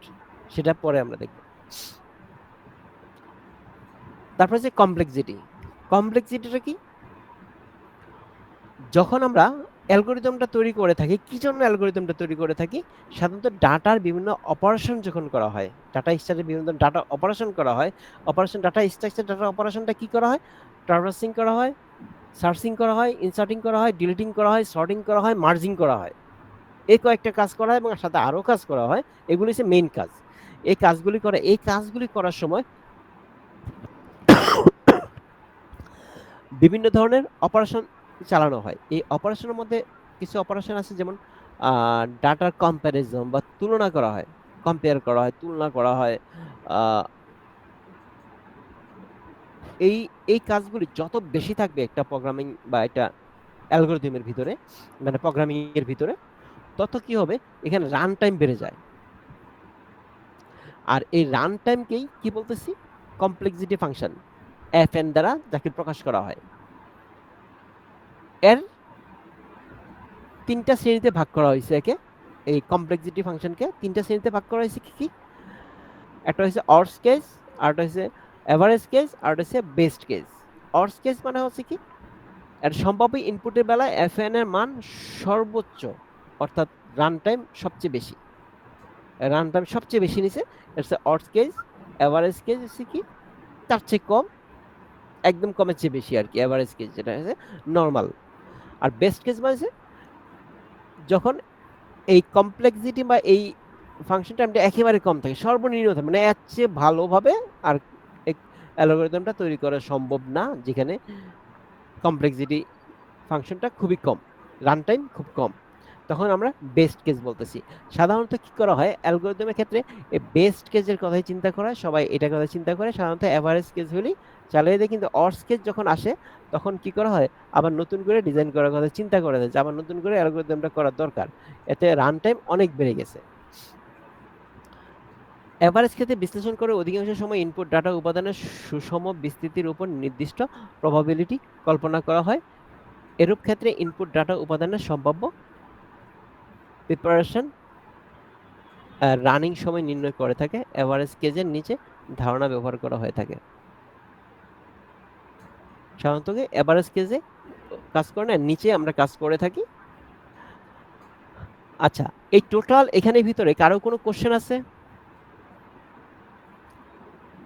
সেটা পরে আমরা দেখব। তারপর যে কমপ্লেক্সিটি। কমপ্লেক্সিটিটা কি? যখন আমরা অ্যালগরিদমটা তৈরি করে থাকি, কি জন্য অ্যালগরিদমটা তৈরি করে থাকি? সাধারণত ডাটার বিভিন্ন অপারেশন যখন করা হয়, ডাটা স্ট্রাকচারে বিভিন্ন ডাটা অপারেশন করা হয়, অপারেশন ডাটা স্ট্রাকচার, ডাটা অপারেশনটা কি করা হয়? ট্রাভার্সিং করা হয়, সার্চিং করা হয়, ইনসার্টিং করা হয়, ডিলিটিং করা হয়, সর্টিং করা হয়, মার্জিং করা হয়। এই কয়েকটা কাজ করা হয় এবং সাথে আরো কাজ করা হয়। এগুলি হচ্ছে মেইন কাজ। এই কাজগুলি করার সময় বিভিন্ন ধরনের অপারেশন চালানো হয়। এই অপারেশনের মধ্যে কিছু অপারেশন আছে, যেমন ডাটার কম্প্যারিজন বা তুলনা করা হয়, কম্পেয়ার করা হয়, তুলনা করা হয়। আহ, এই এই কাজগুলি যত বেশি থাকবে একটা প্রোগ্রামিং বা একটা অ্যালগরিদমের ভিতরে, মানে প্রোগ্রামিং এর ভিতরে, তত কি হবে? এখানে রান টাইম বেড়ে যায়। আর এই রান টাইমকেই কি বলতেছি? কমপ্লেক্সিটি ফাংশন, এফএন দ্বারা যাকে প্রকাশ করা হয়। এর তিনটা শ্রেণীতে ভাগ করা হয়েছে একে। এই কমপ্লেক্সিটি ফাংশনকে তিনটা শ্রেণীতে ভাগ করা হয়েছে। কি কি? একটা হচ্ছে অর্স কেস, আরেকটা হচ্ছে এভারেজ কেস, আর একটা হচ্ছে বেস্ট কেস। অর্স কেস মানে হচ্ছে কি? এর সম্ভাব্য ইনপুটের বেলায় এফএন এর মান সর্বোচ্চ, অর্থাৎ রান টাইম সবচেয়ে বেশি, রান টাইম সবচেয়ে বেশি নিচে, এটা হচ্ছে অর্স কেস। এভারেজ কেস হচ্ছে কি? তার চেয়ে কম, একদম কমের চেয়ে বেশি আর কি, এভারেজ কেস যেটা হচ্ছে নর্মাল। আর বেস্ট কেস মানে যখন এই কমপ্লেক্সিটি বা এই ফাংশন টাইমটা একেবারে কম থাকে, সর্বনিম্ন থাকে, মানে এর চেয়ে ভালোভাবে আর অ্যালগরিদমটা তৈরি করা সম্ভব না, যেখানে কমপ্লেক্সিটি ফাংশনটা খুবই কম, রান টাইম খুব কম, তখন আমরা বেস্ট কেস বলতেছি। সাধারণত কি করা হয় অ্যালগরিদমের ক্ষেত্রে, এই বেস্ট কেসের কথাই চিন্তা করা হয়, সবাই এটা কথা চিন্তা করে, সাধারণত এভারেজ কেস হলেই চালিয়ে দেয়। কিন্তু অর্স কেস যখন আসে তখন কি করা হয়, আবার নতুন করে ডিজাইন করার কথা চিন্তা করা যায় যে আবার নতুন করে অ্যালগরিদমটা করার দরকার, এতে রান টাইম অনেক বেড়ে গেছে। এভারেজ ক্ষেত্রে বিশ্লেষণ করে অধিকাংশ সময় ইনপুট ডাটা উপাদানের সুষম বিস্তৃতির উপর নির্দিষ্ট প্রবাবিলিটি কল্পনা করা হয়। এরূপ ক্ষেত্রে ইনপুট ডাটা উপাদানের সম্ভাব্য প্রিপারেশন রানিং সময় নির্ণয় করে থাকে। এভারেজ কেজের নিচে ধারণা ব্যবহার করা হয়ে থাকে। সাধারণত এভারেজ কেজে কাজ করে না, নিচে আমরা কাজ করে থাকি। আচ্ছা, এই টোটাল এখানের ভিতরে কারো কোনো কোশ্চেন আছে?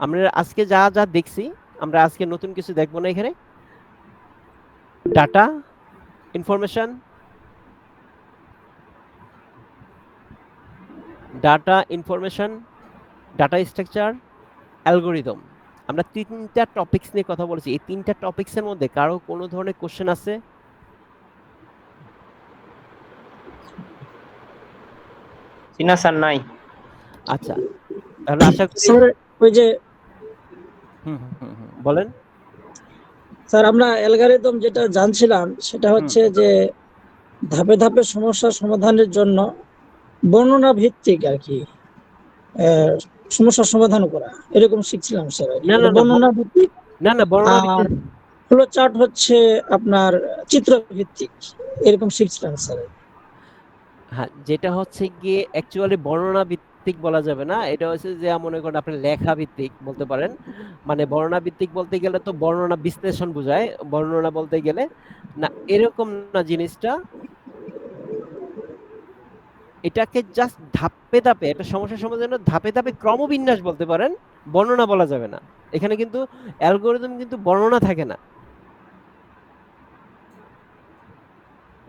আমরা আজকে যা যা দেখছি, আমরা আজকে নতুন কিছু দেখবো না এখানে। Data information, data information, data structure, algorithm, আমরা তিনটা টপিকস নিয়ে কথা বলেছি। এই তিনটা টপিকসের মধ্যে কারো কোনো ধরনের কোশ্চেন আছে? না স্যার, নাই। আচ্ছা, তাহলে আশা করি স্যার ওই যে বলেন। স্যার আমরা অ্যালগরিদম যেটা জানছিলাম সেটা হচ্ছে যে ধাপে ধাপে সমস্যা সমাধানের জন্য বর্ণনা ভিত্তিক আর কি সমস্যার সমাধান করা, এরকম শিখছিলাম স্যার। না না না বর্ণনা ভিত্তিক। না না বর্ণনা আর ফ্লো চার্ট হচ্ছে আপনার চিত্র ভিত্তিক, এরকম শিখছিলাম স্যার। হ্যাঁ, যেটা হচ্ছে গিয়ে অ্যাকচুয়ালি বর্ণনা ভিত্তিক বলা যাবে না, এটা হচ্ছে যে মনে করেন আপনি লেখা ভিত্তিক বলতে পারেন। মানে বর্ণনা ভিত্তিক বলতে গেলে তো বর্ণনা বিশ্লেষণ বোঝায়, বর্ণনা বলতে গেলে না এরকম না জিনিসটা। এটাকে জাস্ট ধাপে ধাপে একটা সমস্যার সমাধানের ধাপে ধাপে ক্রমবিন্যাস বলতে পারেন, বর্ণনা বলা যাবে না। এখানে কিন্তু অ্যালগরিদম কিন্তু বর্ণনা থাকে না,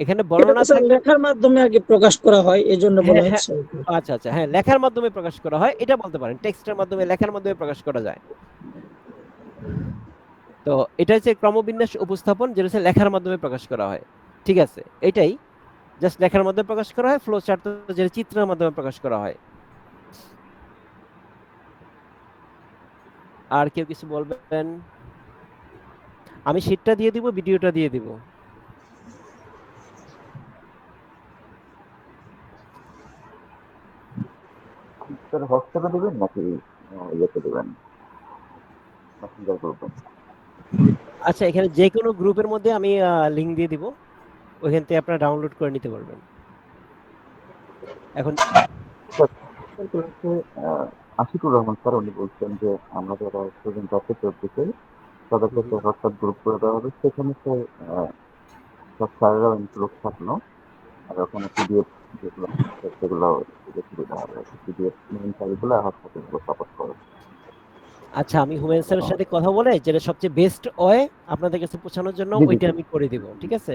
এখানে এটা বর্ণনা তো স্যার থাকে। লেখার মাধ্যমে আর কি প্রকাশ করা হয়, এই জন্য বলা হ্যাঁ হ্যাঁ, হচ্ছে আর কি। আচ্ছা আচ্ছা, হ্যাঁ লেখার মাধ্যমে প্রকাশ করা হয়, এটা বলতে পারেন টেক্সটের মাধ্যমে, লেখার মাধ্যমে প্রকাশ করা যায়। তো এটা হচ্ছে ক্রমবিন্যাস উপস্থাপন, যেটা হচ্ছে লেখার মাধ্যমে প্রকাশ করা হয়। ঠিক আছে, এটাই জাস্ট লেখার মাধ্যমে প্রকাশ করা হয়। ফ্লো চার্ট যেটা চিত্রের মাধ্যমে প্রকাশ করা হয়। আর কেউ কিছু বলবেন? আমি শীটটা দিয়ে দিব, ভিডিওটা দিয়ে দিব। স্যার হোয়াটসঅ্যাপে দেবেন নাকি ইয়েতে দেবেন, মেসেঞ্জার করবেন? আচ্ছা, এখানে যে কোনো গ্রুপের মধ্যে আমি লিংক দিয়ে দিব, ওইখান থেকে আপনারা ডাউনলোড করে নিতে পারবেন। এখন আশিকুর রহমান স্যার উনি বলছেন যে আমরা যারা স্টুডেন্ট আছে 14 তাদেরকে একটা হোয়াটসঅ্যাপ গ্রুপ করে দেওয়া হবে, সেখানে স্যার সব স্যারেরাও ইনক্লুড থাকলো, আর ওখানে পিডিএফ যেগুলো সেগুলো সুবিধা হবে। পিডিএফ মেইন ফাইলগুলো হোয়াটসঅ্যাপে সাপোর্ট করে। আচ্ছা, আমি হুমায়ুন স্যারের সাথে কথা বলে যেটা সবচেয়ে বেস্ট ওয়ে আপনাদের কাছে পৌঁছানোর জন্য জি জি ওইটা আমি করে দিব, ঠিক আছে?